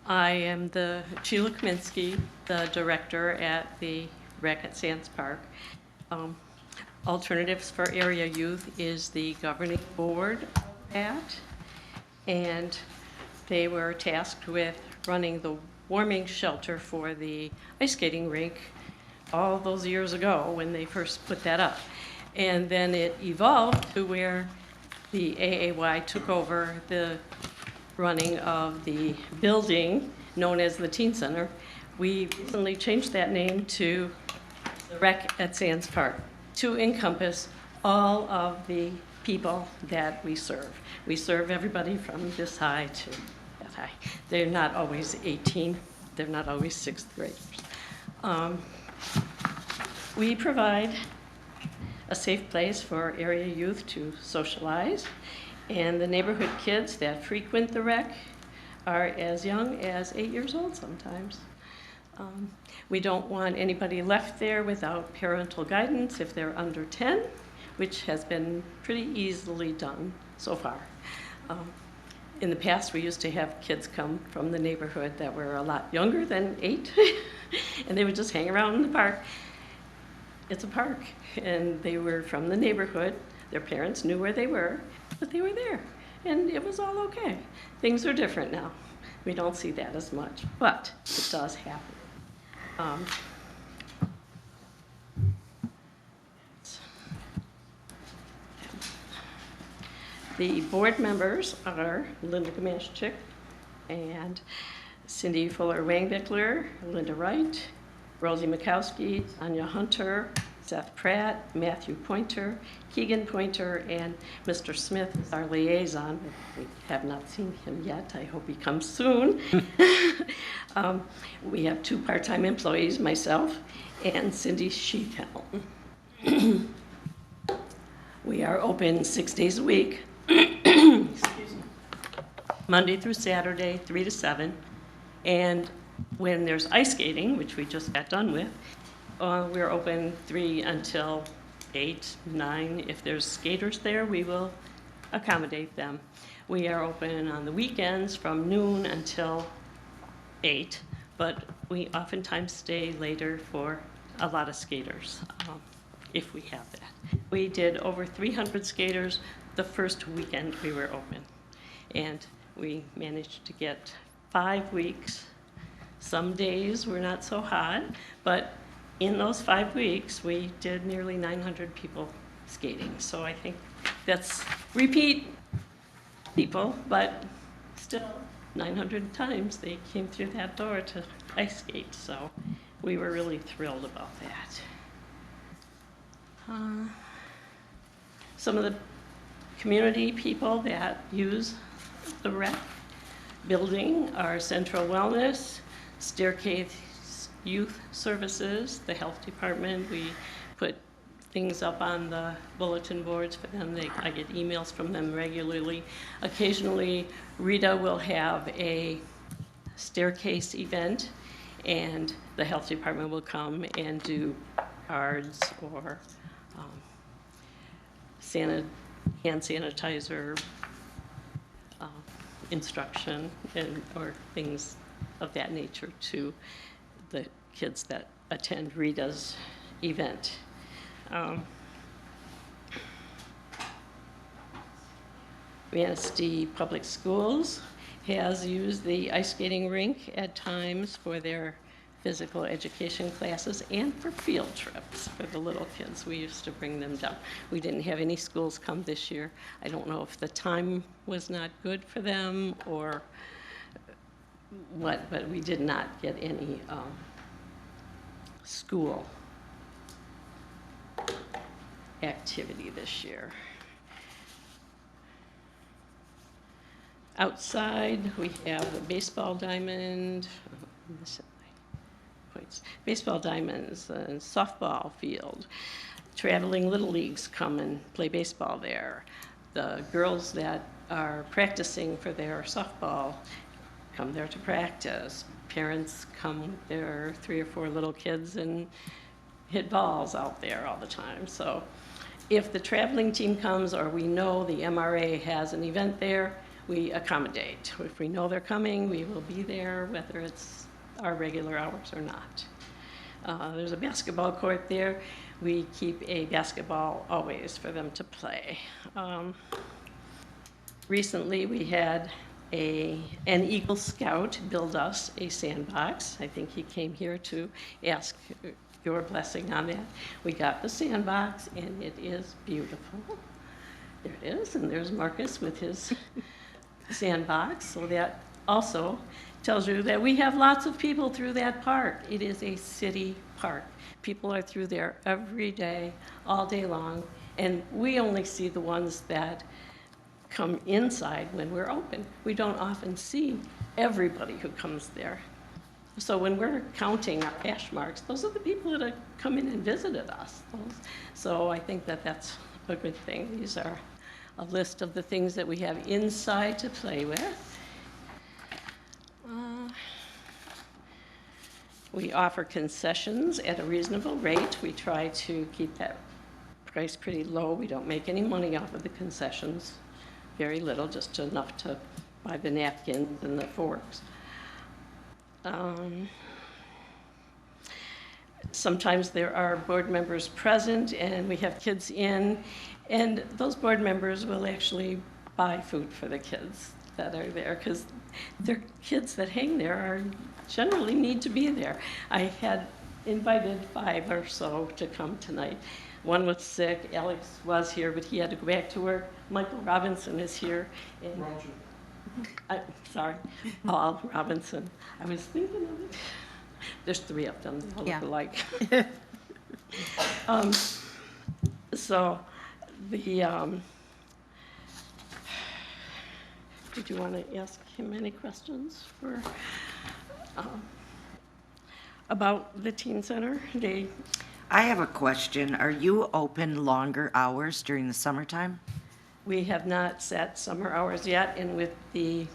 I am the Sheila Kaminsky, the director at the Rec at Sands Park. Alternatives for Area Youth is the governing board of that, and they were tasked with running the warming shelter for the ice skating rink all those years ago when they first put that up. And then it evolved to where the AAY took over the running of the building known as the Teen Center. We recently changed that name to the Rec at Sands Park to encompass all of the people that we serve. We serve everybody from this high to that high. They're not always 18. They're not always 6th graders. We provide a safe place for area youth to socialize, and the neighborhood kids that frequent the rec are as young as 8 years old sometimes. We don't want anybody left there without parental guidance if they're under 10, which has been pretty easily done so far. In the past, we used to have kids come from the neighborhood that were a lot younger than 8, and they would just hang around in the park. It's a park, and they were from the neighborhood, Their parents knew where they were, but they were there, and it was all okay. Things are different now. We don't see that as much, but it does happen. The board members are Linda Gamashchik and Cindy Fuller-Wangbickler, Linda Wright, Rosie Mikowski, Anya Hunter, Seth Pratt, Matthew Pointer, Keegan Pointer, and Mr. Smith is our liaison. We have not seen him yet. I hope he comes soon. We have 2 part-time employees, myself and Cindy Sheetel. We are open 6 days a week. Excuse me. Monday through Saturday, 3 to 7. And when there's ice skating, which we just got done with, we're open 3 until 8, 9. If there's skaters there, we will accommodate them. We are open on the weekends from noon until 8, but we oftentimes stay later for a lot of skaters, if we have that. We did over 300 skaters the first weekend we were open, and we managed to get 5 weeks. Some days were not so hot, but in those 5 weeks, we did nearly 900 people skating. So I think that's repeat people, but still 900 times they came through that door to ice skate. So we were really thrilled about that. Some of the community people that use the rec building are Central Wellness, Staircase Youth Services, the health department. We put things up on the bulletin boards for them. I get emails from them regularly. Occasionally, Rita will have a staircase event, and the health department will come and do cards or hand sanitizer instruction or things of that nature to the kids that attend Rita's event. Manistee Public Schools has used the ice skating rink at times for their physical education classes and for field trips for the little kids. We used to bring them down. We didn't have any schools come this year. I don't know if the time was not good for them or what, but we did not get any school activity this year. Outside, we have a baseball diamond, baseball diamonds, a softball field. Traveling Little Leagues come and play baseball there. The girls that are practicing for their softball come there to practice. Parents come with their 3 or 4 little kids and hit balls out there all the time. So if the traveling team comes or we know the MRA has an event there, we accommodate. If we know they're coming, we will be there, whether it's our regular hours or not. There's a basketball court there. We keep a basketball always for them to play. Recently, we had an Eagle Scout build us a sandbox. I think he came here to ask your blessing on that. We got the sandbox, and it is beautiful. There it is, and there's Marcus with his sandbox. So that also tells you that we have lots of people through that park. It is a city park. People are through there every day, all day long, and we only see the ones that come inside when we're open. We don't often see everybody who comes there. So when we're counting our hash marks, those are the people that have come in and visited us. So I think that that's a good thing. These are a list of the things that we have inside to play with. We offer concessions at a reasonable rate. We try to keep that price pretty low. We don't make any money off of the concessions. Very little, just enough to buy the napkins and the forks. sometimes there are board members present and we have kids in, and those board members will actually buy food for the kids that are there, because their kids that hang there are generally need to be there. I had invited 5 or so to come tonight. One was sick, Alex was here, but he had to go back to work. Michael Robinson is here. Sorry, Paul Robinson. I was thinking of it. There's 3 of them, they all look alike. So the, did you want to ask him any questions for, about the teen center? I have a question. Are you open longer hours during the summertime? We have not set summer hours yet, and with the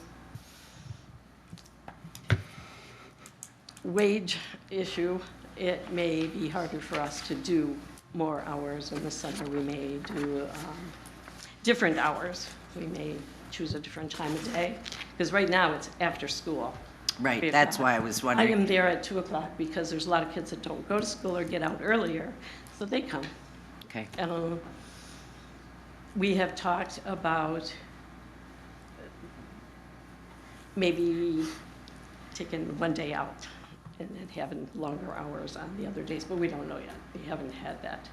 wage issue, it may be harder for us to do more hours in the summer. We may do different hours. We may choose a different time of day, because right now it's after school. Right, that's why I was wondering. I am there at 2 o'clock because there's a lot of kids that don't go to school or get out earlier, so they come. Okay. We have talked about maybe taking one day out and then having longer hours on the other days, but we don't know yet. We haven't had that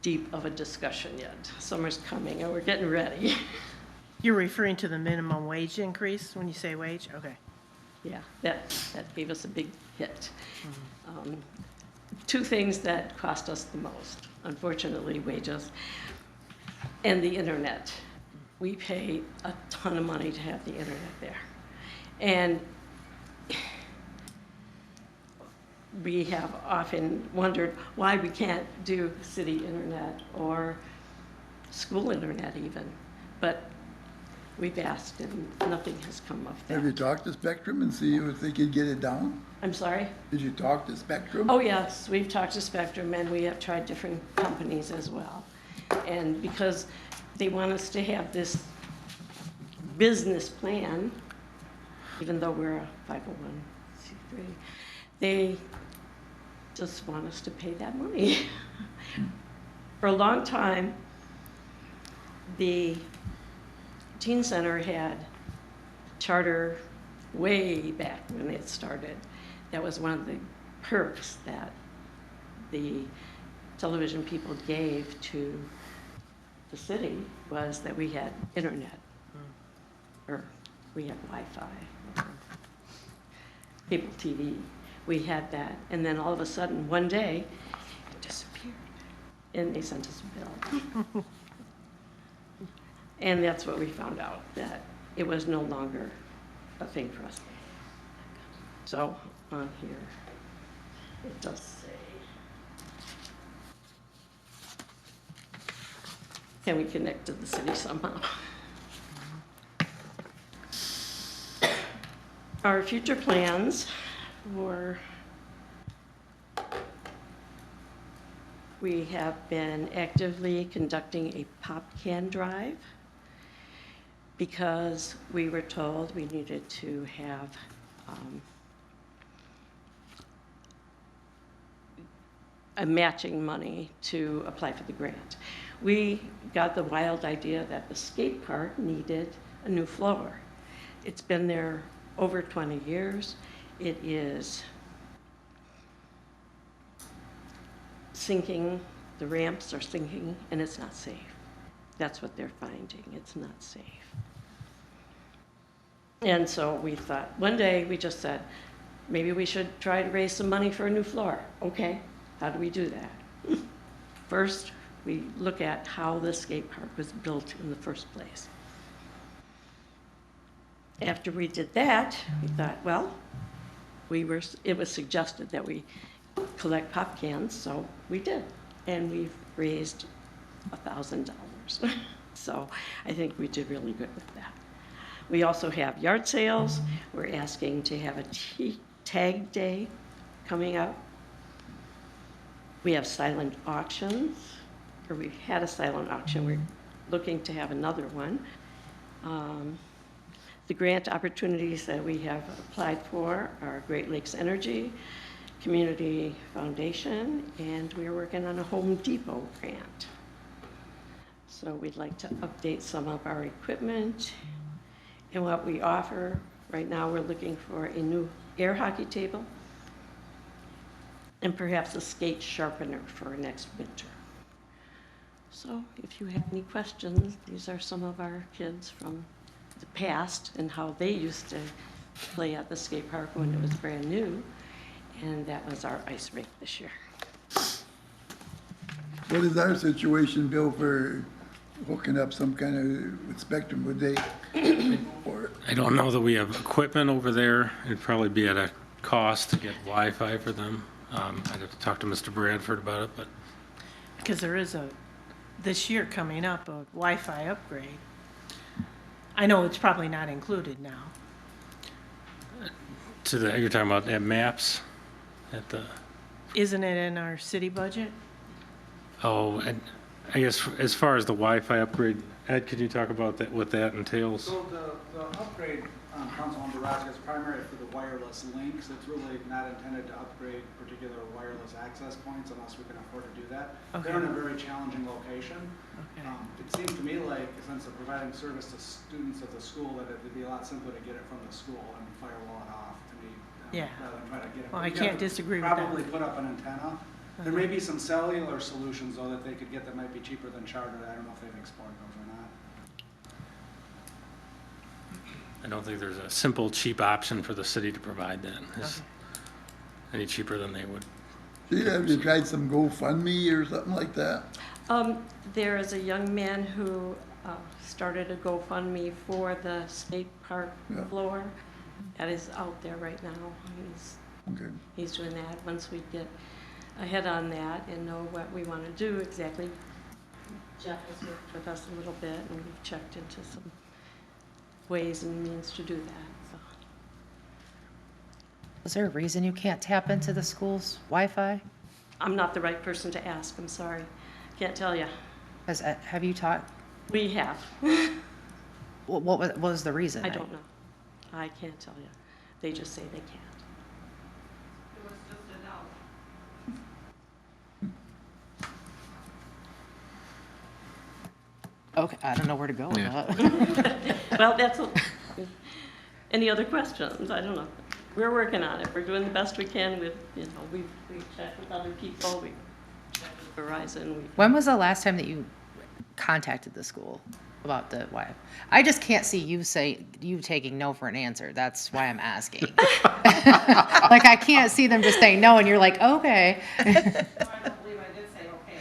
deep of a discussion yet. Summer's coming and we're getting ready. You're referring to the minimum wage increase when you say wage? Okay. Yeah, that gave us a big hit. 2 things that cost us the most, unfortunately, wages and the internet. We pay a ton of money to have the internet there. And we have often wondered why we can't do city internet or school internet even. But we've asked and nothing has come of that. Have you talked to Spectrum and see if they could get it down? I'm sorry? Did you talk to Spectrum? Oh, yes, we've talked to Spectrum and we have tried different companies as well. And because they want us to have this business plan, even though we're a 501c3, they just want us to pay that money. For a long time, the Teen Center had charter way back when it started. That was one of the perks that the television people gave to the city, was that we had internet, or we had Wi-Fi, or cable TV. We had that, and then all of a sudden, one day, it disappeared, and they sent us a bill. And that's what we found out, that it was no longer a thing for us. So on here, it does say, can we connect to the city somehow? Our future plans were, we have been actively conducting a pop can drive because we were told we needed to have a matching money to apply for the grant. We got the wild idea that the skate park needed a new floor. It's been there over 20 years. It is sinking, the ramps are sinking, and it's not safe. That's what they're finding, it's not safe. And so we thought, one day we just said, maybe we should try to raise some money for a new floor. Okay, how do we do that? First, we look at how the skate park was built in the first place. After we did that, we thought, well, it was suggested that we collect pop cans, so we did. And we've raised $1,000. So I think we did really good with that. We also have yard sales. We're asking to have a tag day coming up. We have silent auctions, or we've had a silent auction. We're looking to have another one. The grant opportunities that we have applied for are Great Lakes Energy, Community Foundation, and we are working on a Home Depot grant. So we'd like to update some of our equipment and what we offer. Right now, we're looking for a new air hockey table and perhaps a skate sharpener for next winter. So if you have any questions, these are some of our kids from the past and how they used to play at the skate park when it was brand new. And that was our ice rink this year. What is our situation, Bill, for hooking up some kind of spectrum? Would they, or I don't know that we have equipment over there. It'd probably be at a cost to get Wi-Fi for them. I'd have to talk to Mr. Bradford about it, but Because there is this year coming up, a Wi-Fi upgrade. I know it's probably not included now. you're talking about at maps at the, Isn't it in our city budget? and I guess as far as the Wi-Fi upgrade, Ed, could you talk about that, what that entails? So the upgrade on Councilman Baraska is primarily for the wireless links. It's really not intended to upgrade particular wireless access points unless we can afford to do that. Okay. They're in a very challenging location. Okay. It seems to me like, since they're providing service to students at the school, that it'd be a lot simpler to get it from the school and firewall it off to me. Yeah. Rather than try to get it. Well, I You can't have to disagree with that. Probably put up an antenna. There may be some cellular solutions though that they could get that might be cheaper than Charter. I don't know if they've explored those or not. I don't think there's a simple, cheap option for the city to provide that. It's any cheaper than they would. have you tried some GoFundMe or something like that? There is a young man who started a GoFundMe for the skate park floor. That is out there right now. He's doing that. Once we get ahead on that and know what we want to do exactly, Jeff has worked with us a little bit and we've checked into some ways and means to do that. So. Is there a reason you can't tap into the school's Wi-Fi? I'm not the right person to ask. I'm sorry. Can't tell you. Have you taught? We have. What was the reason? I don't know. I can't tell you. They just say they can't. Okay, I don't know where to go with that. Well, any other questions? I don't know. We're working on it. We're doing the best we can with, we've checked with other people. We've checked with Verizon. When was the last time that you contacted the school about the Wi-Fi? I just can't see you taking no for an answer. That's why I'm asking. Like, I can't see them just saying no and you're like, okay.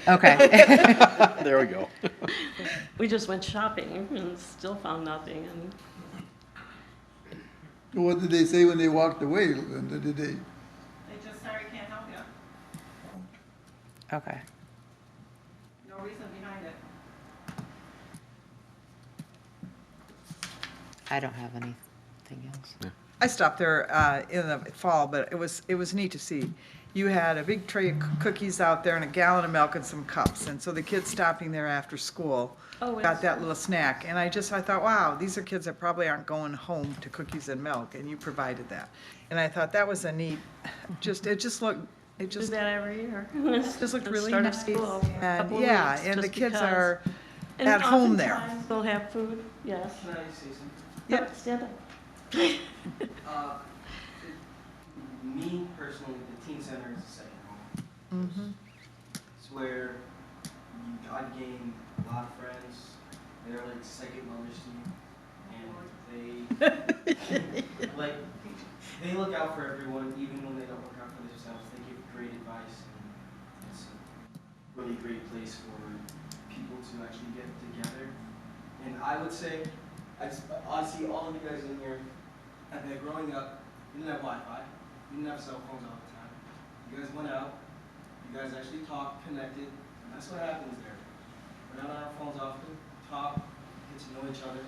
Okay. There we go. We just went shopping and still found nothing. And What did they say when they walked away, Linda? Did they? they just, sorry, can't help you. Okay. No reason behind it. I don't have anything else. I stopped there in the fall, but it was neat to see. You had a big tray of cookies out there and a gallon of milk and some cups. And so the kids stopping there after school got that little snack. And I thought, wow, these are kids that probably aren't going home to cookies and milk, and you provided that. And I thought that was a neat, it just looked, Do that every year. just looked At the really start nice. of school, And couple yeah, weeks, and the just kids because. are And at home there. oftentimes They'll have food, yes. Can I say something? Yep. Stand up. Me personally, the teen center is a second home. It's where I've gained a lot of friends. They're like second mothers to you, and they look out for everyone, even when they don't look out for themselves. They give great advice, and it's a really great place for people to actually get together. And I would say, I see all of you guys in here, and they're growing up, you didn't have Wi-Fi, you didn't have cell phones all the time. You guys went out, you guys actually talked, connected, and that's what happens there. We're not on our phones often, talk, get to know each other,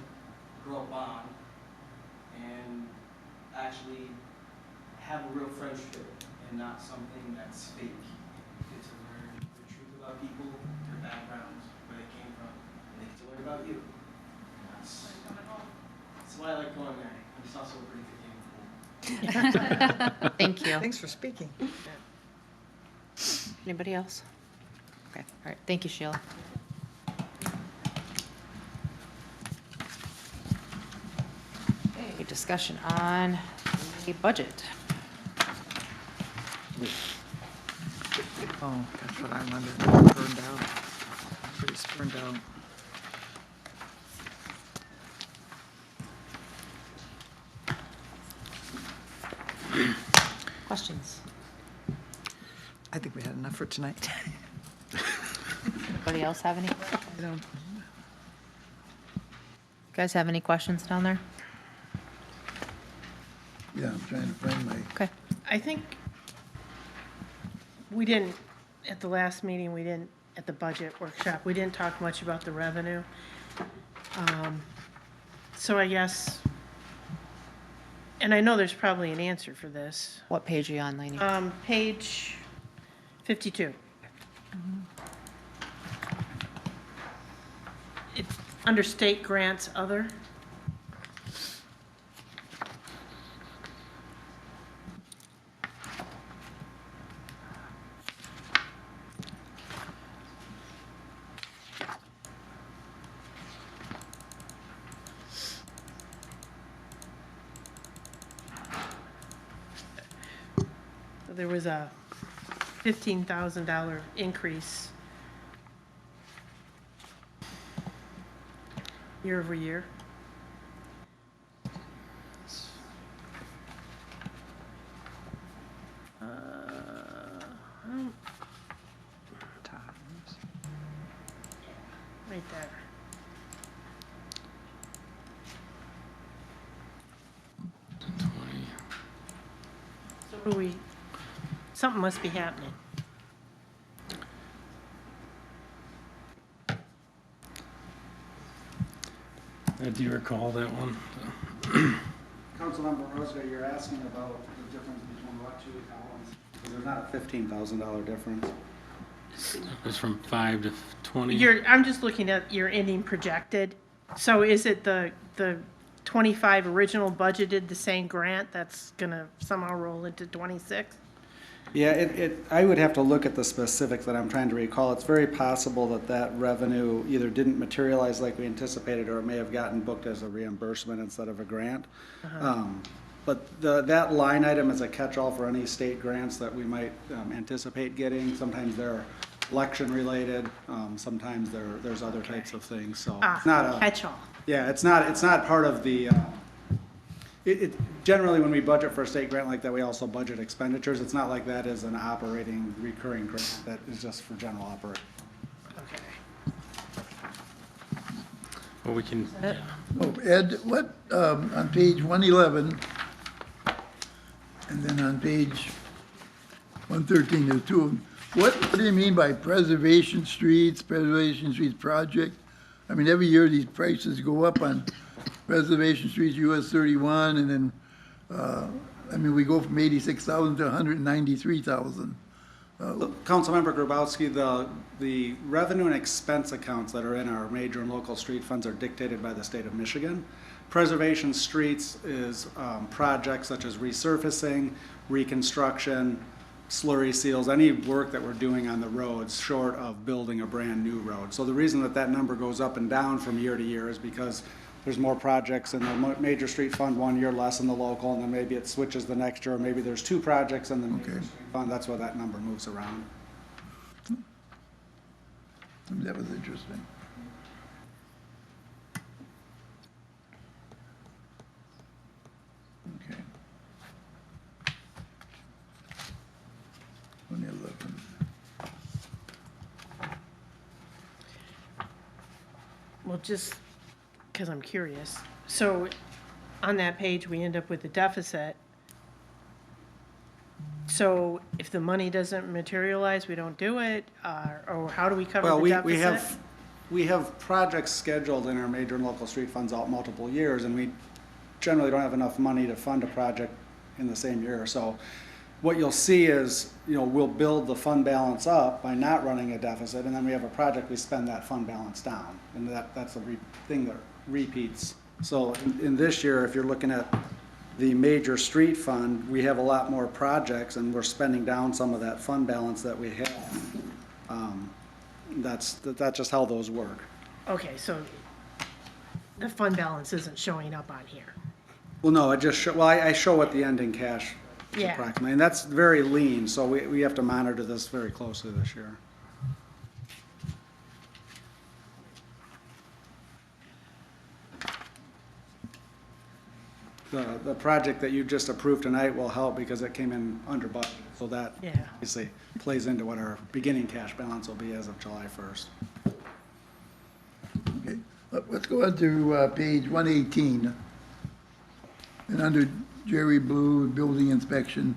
grow a bond, and actually have a real friendship and not something that's fake. Get to learn the truth about people, their backgrounds, where they came from, and they get to learn about you. And that's why I like going there. It's also a pretty good game. Thank you. Thanks for speaking. Anybody else? Okay, all right, thank you, Sheila. Okay, discussion on the budget. Oh, that's what I wondered. Burned out. Everybody's burned out. Questions? I think we had enough for tonight. Anybody else have any? I don't. Guys have any questions down there? Yeah, I'm trying to find my, Okay. I think we didn't, at the last meeting, we didn't, at the budget workshop, we didn't talk much about the revenue. So I guess, and I know there's probably an answer for this. What page are you on, Lainey? Page 52. It's under state grants, other. There was a $15,000 increase year over year. Right there. So something must be happening. Do you recall that one? Councilmember Rosga, you're asking about the difference between what two columns? Because there's not a $15,000 difference. It's from 5 to 20. I'm just looking at your ending projected. So is it the 25 original budgeted the same grant that's gonna somehow roll into 26? Yeah, I would have to look at the specifics that I'm trying to recall. It's very possible that that revenue either didn't materialize like we anticipated, or it may have gotten booked as a reimbursement instead of a grant. But that line item is a catch-all for any state grants that we might anticipate getting. Sometimes they're election-related, sometimes there's other types of things, so. It's not a Catch-all. Yeah, it's not part of the, generally, when we budget for a state grant like that, we also budget expenditures. It's not like that is an operating, recurring grant. That is just for general operating. Okay. Well, we can, yeah. oh, Ed, what, on page 111, and then on page 113, there's two of them. What do you mean by preservation streets project? I mean, every year these prices go up on Reservation Streets, US 31, and then, I mean, we go from 86,000 to 193,000. Councilmember Grabowski, the revenue and expense accounts that are in our major and local street funds are dictated by the state of Michigan. Preservation streets is projects such as resurfacing, reconstruction, slurry seals, any work that we're doing on the roads short of building a brand new road. So the reason that number goes up and down from year to year is because there's more projects in the major street fund one year, less in the local, and then maybe it switches the next year, or maybe there's two projects in the major street fund. That's why that number moves around. That was interesting. Okay. 2011. Well, just because I'm curious. So on that page, we end up with a deficit. So if the money doesn't materialize, we don't do it, or how do we cover Well, the deficit? we have projects scheduled in our major and local street funds out multiple years, and we generally don't have enough money to fund a project in the same year. So what you'll see is, we'll build the fund balance up by not running a deficit, and then we have a project, we spend that fund balance down. And that's a thing that repeats. So in this year, if you're looking at the major street fund, we have a lot more projects and we're spending down some of that fund balance that we have. That's just how those work. Okay, so the fund balance isn't showing up on here. Well, no, I show what the ending cash is Yeah. approximately, and that's very lean, so we have to monitor this very closely this year. The project that you just approved tonight will help because it came in under budget, so that Yeah. obviously plays into what our beginning cash balance will be as of July 1st. Okay, let's go on to page 118. And under Jerry Blue, building inspection,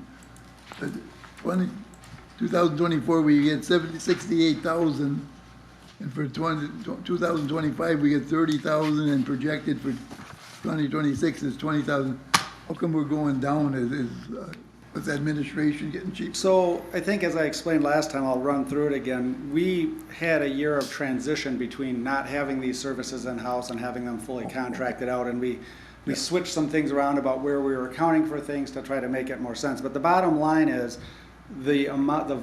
2024, we get 68,000. And for 2025, we get 30,000, and projected for 2026 is 20,000. How come we're going down? Is administration getting cheap? So I think as I explained last time, I'll run through it again. We had a year of transition between not having these services in-house and having them fully contracted out, and we switched some things around about where we were accounting for things to try to make it more sense. But the bottom line is, the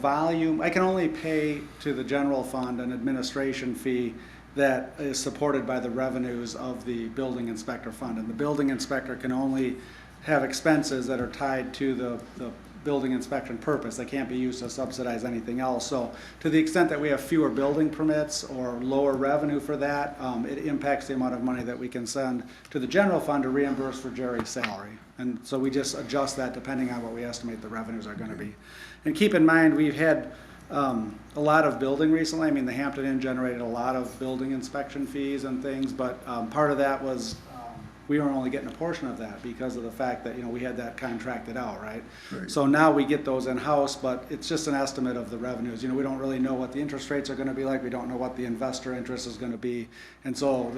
volume, I can only pay to the general fund an administration fee that is supported by the revenues of the building inspector fund. And the building inspector can only have expenses that are tied to the building inspection purpose. They can't be used to subsidize anything else. So to the extent that we have fewer building permits or lower revenue for that, it impacts the amount of money that we can send to the general fund to reimburse for Jerry's salary. And so we just adjust that depending on what we estimate the revenues are going to be. And keep in mind, we've had a lot of building recently. I mean, the Hampton Inn generated a lot of building inspection fees and things, but part of that was we were only getting a portion of that because of the fact that, we had that contracted out, right? Right. So now we get those in-house, but it's just an estimate of the revenues. We don't really know what the interest rates are going to be like. We don't know what the investor interest is going to be. And so,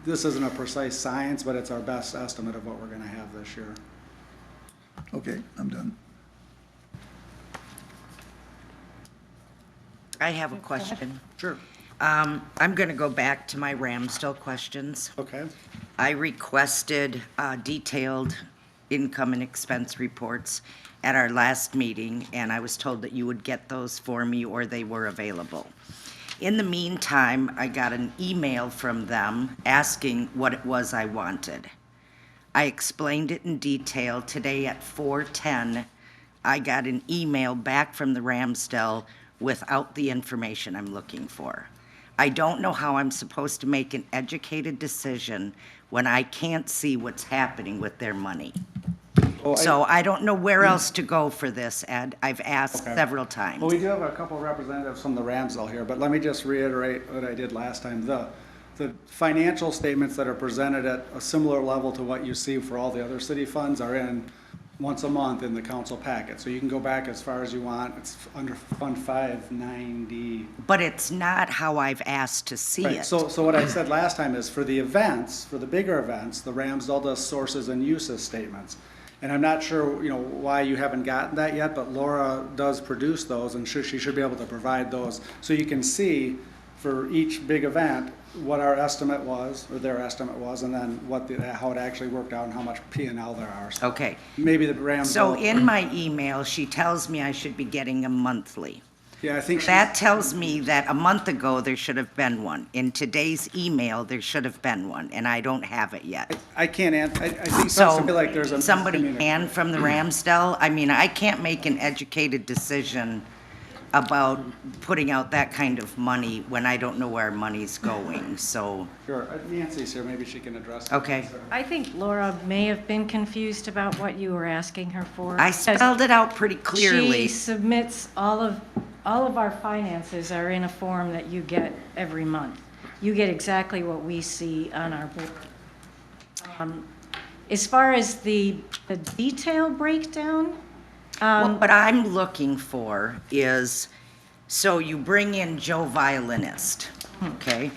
this isn't a precise science, but it's our best estimate of what we're going to have this year. Okay, I'm done. I have a question. Sure. I'm going to go back to my Ramsdale questions. Okay. I requested detailed income and expense reports at our last meeting, and I was told that you would get those for me or they were available. In the meantime, I got an email from them asking what it was I wanted. I explained it in detail. Today at 4:10, I got an email back from the Ramsdale without the information I'm looking for. I don't know how I'm supposed to make an educated decision when I can't see what's happening with their money. So I don't know where else to go for this, Ed. I've asked several times. Well, we do have a couple of representatives from the Ramsdale here, but let me just reiterate what I did last time. The financial statements that are presented at a similar level to what you see for all the other city funds are in once a month in the council packet. So you can go back as far as you want. It's under Fund 590. But it's not how I've asked to see Right. it. So what I said last time is for the events, for the bigger events, the Ramsdale does sources and uses statements. And I'm not sure, why you haven't gotten that yet, but Laura does produce those, and she should be able to provide those. So you can see for each big event what our estimate was, or their estimate was, and then how it actually worked out and how much P&L there are. So Okay. maybe the Ramsdale. So in my email, she tells me I should be getting a monthly. Yeah, I think that tells me that a month ago there should have been one. In today's email, there should have been one, and I don't have it yet. I can't answer. I think So something like there's a somebody can from the Ramsdale? I mean, I can't make an educated decision about putting out that kind of money when I don't know where money's going, so. Sure, Nancy's here, maybe she can address it. Okay. I think Laura may have been confused about what you were asking her for. I spelled it out pretty clearly. She submits all of our finances are in a form that you get every month. You get exactly what we see on our board. As far as the detail breakdown, What I'm looking for is, so you bring in Joe Violinist, okay?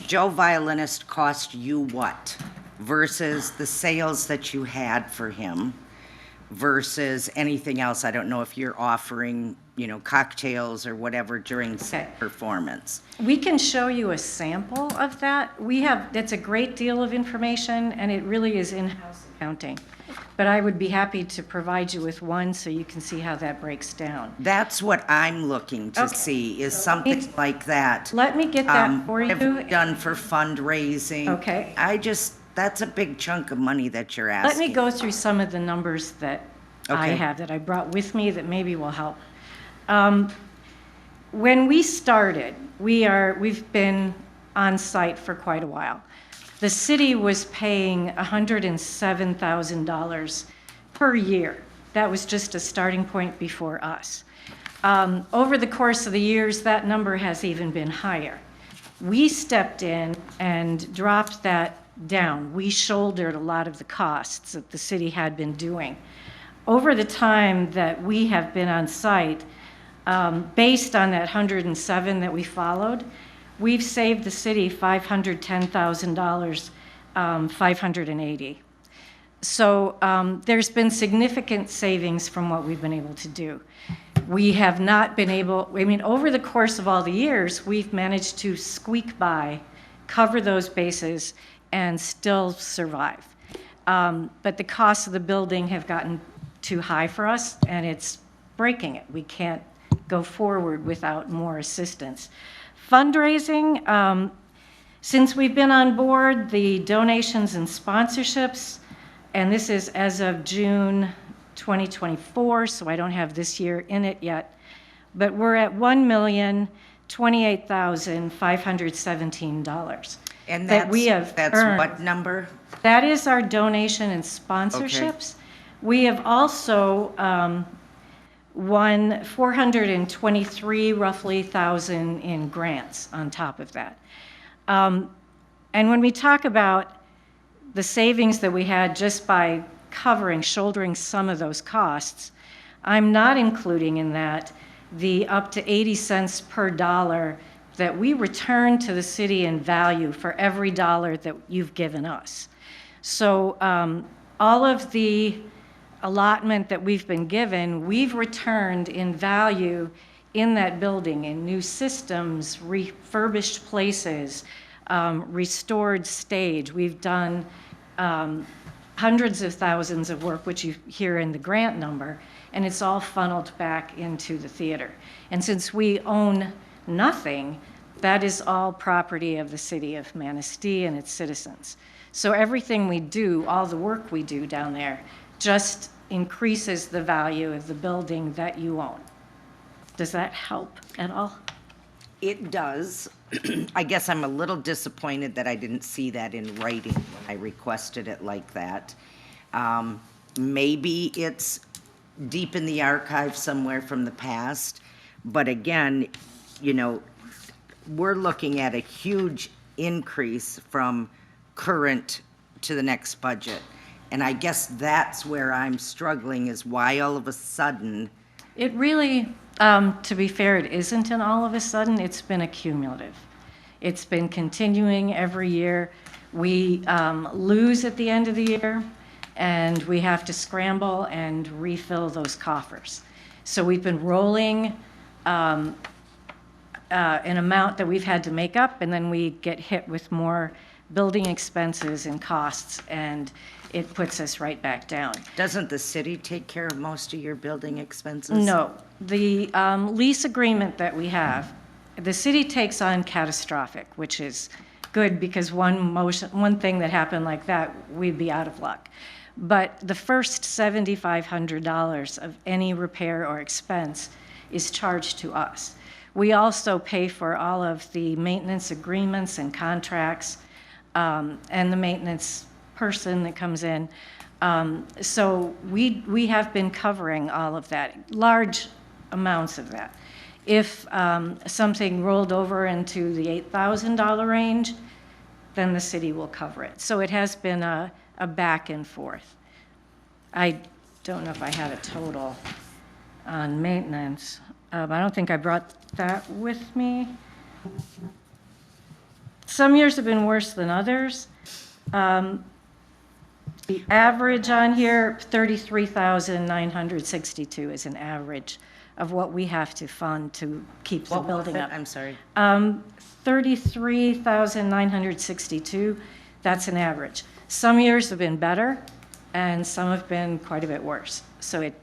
Joe Violinist cost you what? Versus the sales that you had for him versus anything else. I don't know if you're offering cocktails or whatever during performance. We can show you a sample of that. That's a great deal of information, and it really is in-house accounting. But I would be happy to provide you with one so you can see how that breaks down. That's what I'm looking to see, is something like that. Let me get that for you. Have we done for fundraising? Okay. That's a big chunk of money that you're asking. Let me go through some of the numbers that I Okay. have, that I brought with me, that maybe will help. When we started, we've been on site for quite a while. The city was paying $107,000 per year. That was just a starting point before us. Over the course of the years, that number has even been higher. We stepped in and dropped that down. We shouldered a lot of the costs that the city had been doing. Over the time that we have been on site, based on that 107 that we followed, we've saved the city $510,000, 580. So there's been significant savings from what we've been able to do. We have not been able, over the course of all the years, we've managed to squeak by, cover those bases, and still survive. But the costs of the building have gotten too high for us, and it's breaking it. We can't go forward without more assistance. Fundraising, since we've been on board, the donations and sponsorships, and this is as of June 2024, so I don't have this year in it yet, but we're at $1,028,517. And that we have that's earned. what number? That is our donation and sponsorships. We have also won 423 roughly thousand in grants on top of that. And when we talk about the savings that we had just by shouldering some of those costs, I'm not including in that the up to 80 cents per dollar that we return to the city in value for every dollar that you've given us. So all of the allotment that we've been given, we've returned in value in that building, in new systems, refurbished places, restored stage. We've done hundreds of thousands of work, which you hear in the grant number, and it's all funneled back into the theater. And since we own nothing, that is all property of the city of Manistee and its citizens. So everything we do, all the work we do down there, just increases the value of the building that you own. Does that help at all? It does. I guess I'm a little disappointed that I didn't see that in writing when I requested it like that. Maybe it's deep in the archive somewhere from the past, but again, we're looking at a huge increase from current to the next budget. And I guess that's where I'm struggling, is why all of a sudden. It really, to be fair, it isn't an all of a sudden, it's been accumulative. It's been continuing every year. We lose at the end of the year, and we have to scramble and refill those coffers. So we've been rolling an amount that we've had to make up, and then we get hit with more building expenses and costs, and it puts us right back down. Doesn't the city take care of most of your building expenses? No. The lease agreement that we have, the city takes on catastrophic, which is good because one thing that happened like that, we'd be out of luck. But the first $7,500 of any repair or expense is charged to us. We also pay for all of the maintenance agreements and contracts, and the maintenance person that comes in. So we have been covering all of that, large amounts of that. If something rolled over into the $8,000 range, then the city will cover it. So it has been a back and forth. I don't know if I have a total on maintenance. I don't think I brought that with me. Some years have been worse than others. The average on here, $33,962 is an average of what we have to fund to keep the What was building it? up. I'm sorry. 33,962, that's an average. Some years have been better, and some have been quite a bit worse. So it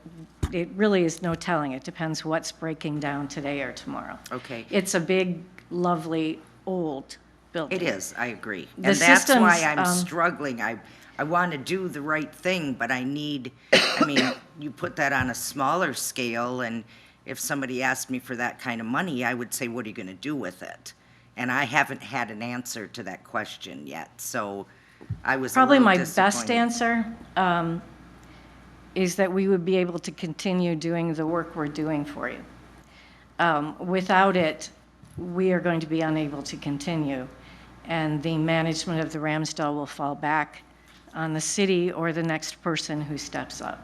really is no telling. It depends what's breaking down today or tomorrow. Okay. It's a big, lovely, old building. It is, I agree. The And that's why systems, I'm struggling. I want to do the right thing, but I mean, you put that on a smaller scale, and if somebody asked me for that kind of money, I would say, what are you going to do with it? And I haven't had an answer to that question yet, so I was Probably a little my best disappointed. answer is that we would be able to continue doing the work we're doing for you. Without it, we are going to be unable to continue, and the management of the Ramsdell will fall back on the city or the next person who steps up.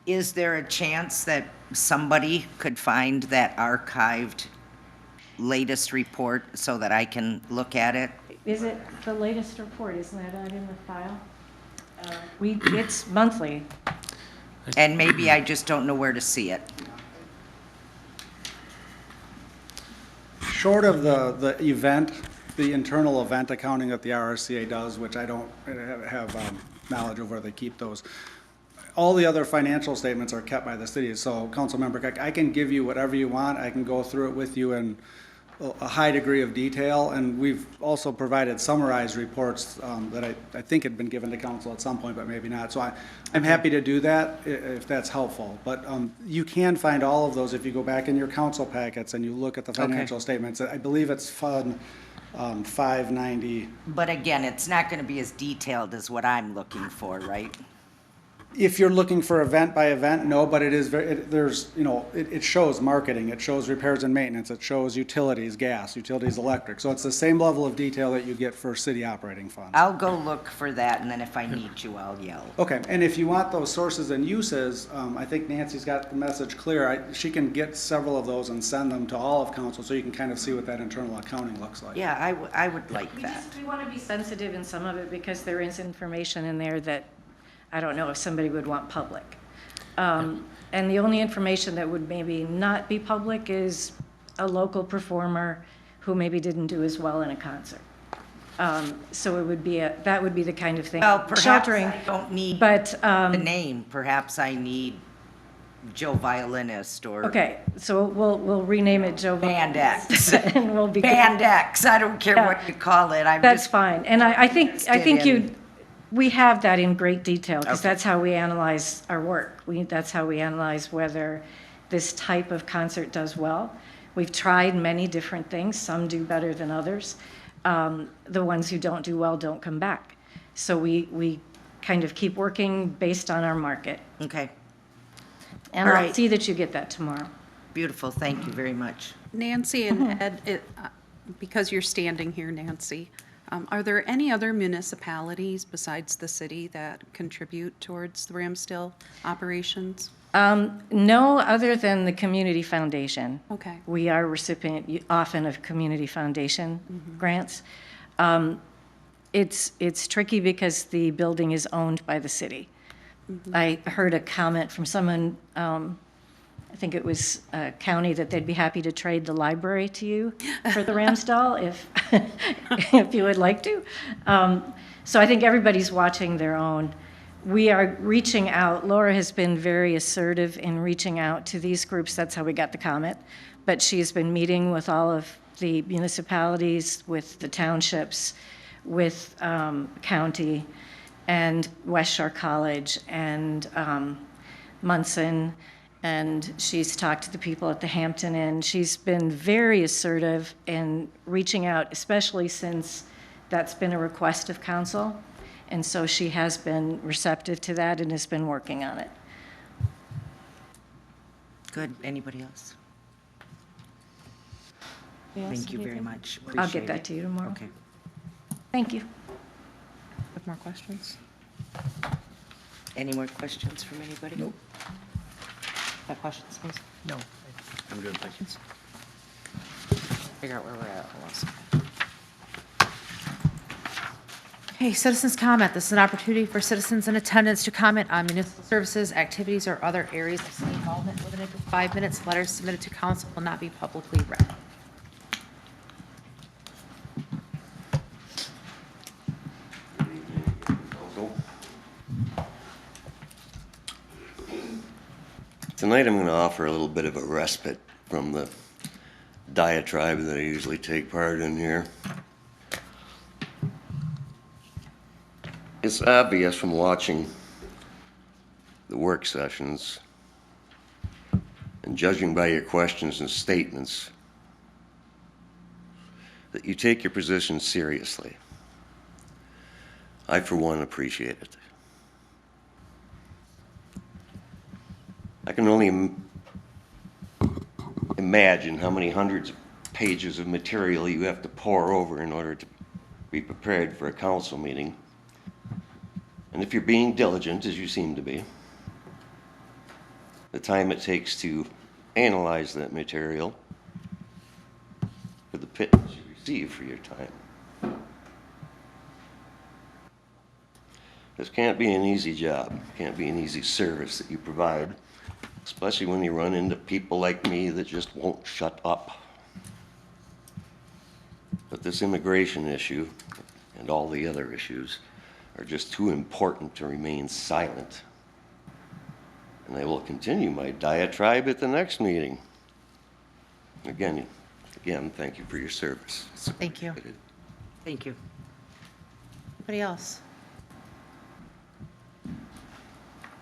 Is there a chance that somebody could find that archived latest report so that I can look at it? Is it the latest report? Isn't that out in the file? It's monthly. And maybe I just don't know where to see it. Short of the event, the internal event accounting that the RRCA does, which I don't have knowledge of where they keep those, all the other financial statements are kept by the city. So, Councilmember, I can give you whatever you want. I can go through it with you in a high degree of detail, and we've also provided summarized reports that I think had been given to council at some point, but maybe not. So I'm happy to do that if that's helpful. But you can find all of those if you go back in your council packets and you look at the financial statements. I believe it's Fund 590. But again, it's not going to be as detailed as what I'm looking for, right? If you're looking for event by event, no, but it is it shows marketing, it shows repairs and maintenance, it shows utilities, gas, utilities, electric. So it's the same level of detail that you get for city operating funds. I'll go look for that, and then if I need you, I'll yell. Okay, and if you want those sources and uses, I think Nancy's got the message clear. She can get several of those and send them to all of council so you can kind of see what that internal accounting looks like. Yeah, I would like that. We want to be sensitive in some of it because there is information in there that I don't know if somebody would want public. And the only information that would maybe not be public is a local performer who maybe didn't do as well in a concert. So it would be that would be the kind of thing. Well, perhaps Sheltering, I don't need but, the name. Perhaps I need Joe Violinist or okay, so we'll rename it Joe Band X. and we'll be Band X. I don't care what you call it. That's fine. And I think we have that in great detail because Okay. that's how we analyze our work. That's how we analyze whether this type of concert does well. We've tried many different things. Some do better than others. The ones who don't do well don't come back. So we kind of keep working based on our market. Okay. And All I'll right. see that you get that tomorrow. Beautiful. Thank you very much. Nancy and Ed, because you're standing here, Nancy, are there any other municipalities besides the city that contribute towards the Ramsdell operations? No, other than the Community Foundation. Okay. We are recipient often of Community Foundation grants. It's tricky because the building is owned by the city. I heard a comment from someone, I think it was a county, that they'd be happy to trade the library to you for the Ramsdell if you would like to. So I think everybody's watching their own. We are reaching out. Laura has been very assertive in reaching out to these groups. That's how we got the comment. But she has been meeting with all of the municipalities, with the townships, with county, and West Shore College, and Munson, and she's talked to the people at the Hampton Inn. She's been very assertive in reaching out, especially since that's been a request of council. And so she has been receptive to that and has been working on it. Good. Anybody else? Yes, Thank you very anything? much. I'll Appreciate get that it. to you tomorrow. Okay. Thank you. Have more questions? Any more questions from anybody? Nope. Have questions, please? No. I'm good, thank you. Figure out where we're at. Hold on a second. Okay, citizens' comment. This is an opportunity for citizens in attendance to comment on municipal services, activities, or other areas of city involvement. Limited to 5 minutes. Letters submitted to council will not be publicly read. Tonight I'm going to offer a little bit of a respite from the diatribe that I usually take part in here. It's obvious from watching the work sessions and judging by your questions and statements that you take your position seriously. I, for one, appreciate it. I can only imagine how many hundreds of pages of material you have to pore over in order to be prepared for a council meeting. And if you're being diligent, as you seem to be, the time it takes to analyze that material for the pittance you receive for your time. This can't be an easy job, can't be an easy service that you provide, especially when you run into people like me that just won't shut up. But this immigration issue and all the other issues are just too important to remain silent. And I will continue my diatribe at the next meeting. Again, thank you for your service. Thank you. Thank you. Anybody else?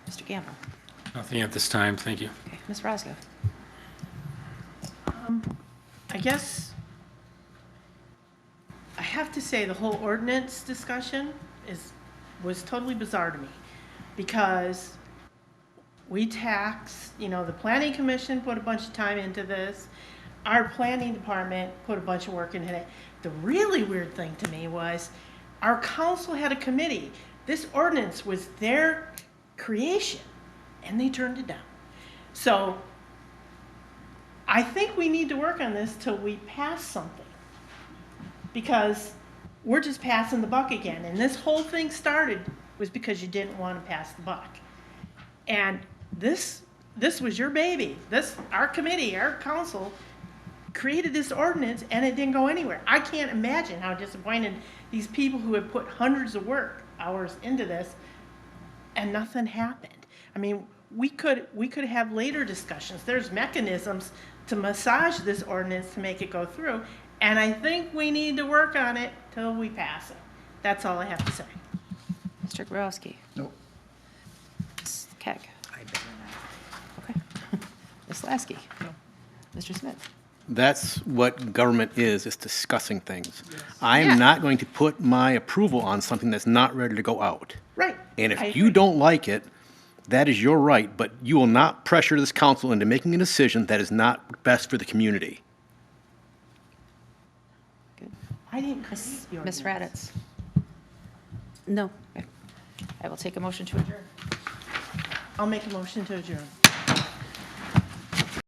Mr. Gamble. Nothing at this time, thank you. Okay, Ms. Roscoe. I guess I have to say the whole ordinance discussion was totally bizarre to me, because we tax, the planning commission put a bunch of time into this. Our planning department put a bunch of work into it. The really weird thing to me was our council had a committee. This ordinance was their creation, and they turned it down. So I think we need to work on this till we pass something, because we're just passing the buck again. And this whole thing started was because you didn't want to pass the buck. And this was your baby. Our committee, our council created this ordinance, and it didn't go anywhere. I can't imagine how disappointed these people who have put hundreds of work hours into this, and nothing happened. I mean, we could have later discussions. There's mechanisms to massage this ordinance to make it go through, and I think we need to work on it till we pass it. That's all I have to say. Mr. Grabowski. No. Ms. Keck. Okay. Ms. Lasky. No. Mr. Smith. That's what government is discussing things. I am not going to put my approval on something that's not ready to go out. Right. And if you don't like it, that is your right, but you will not pressure this council into making a decision that is not best for the community. I didn't Ms. Raddatz. No. Okay. I will take a motion to adjourn. I'll make a motion to adjourn.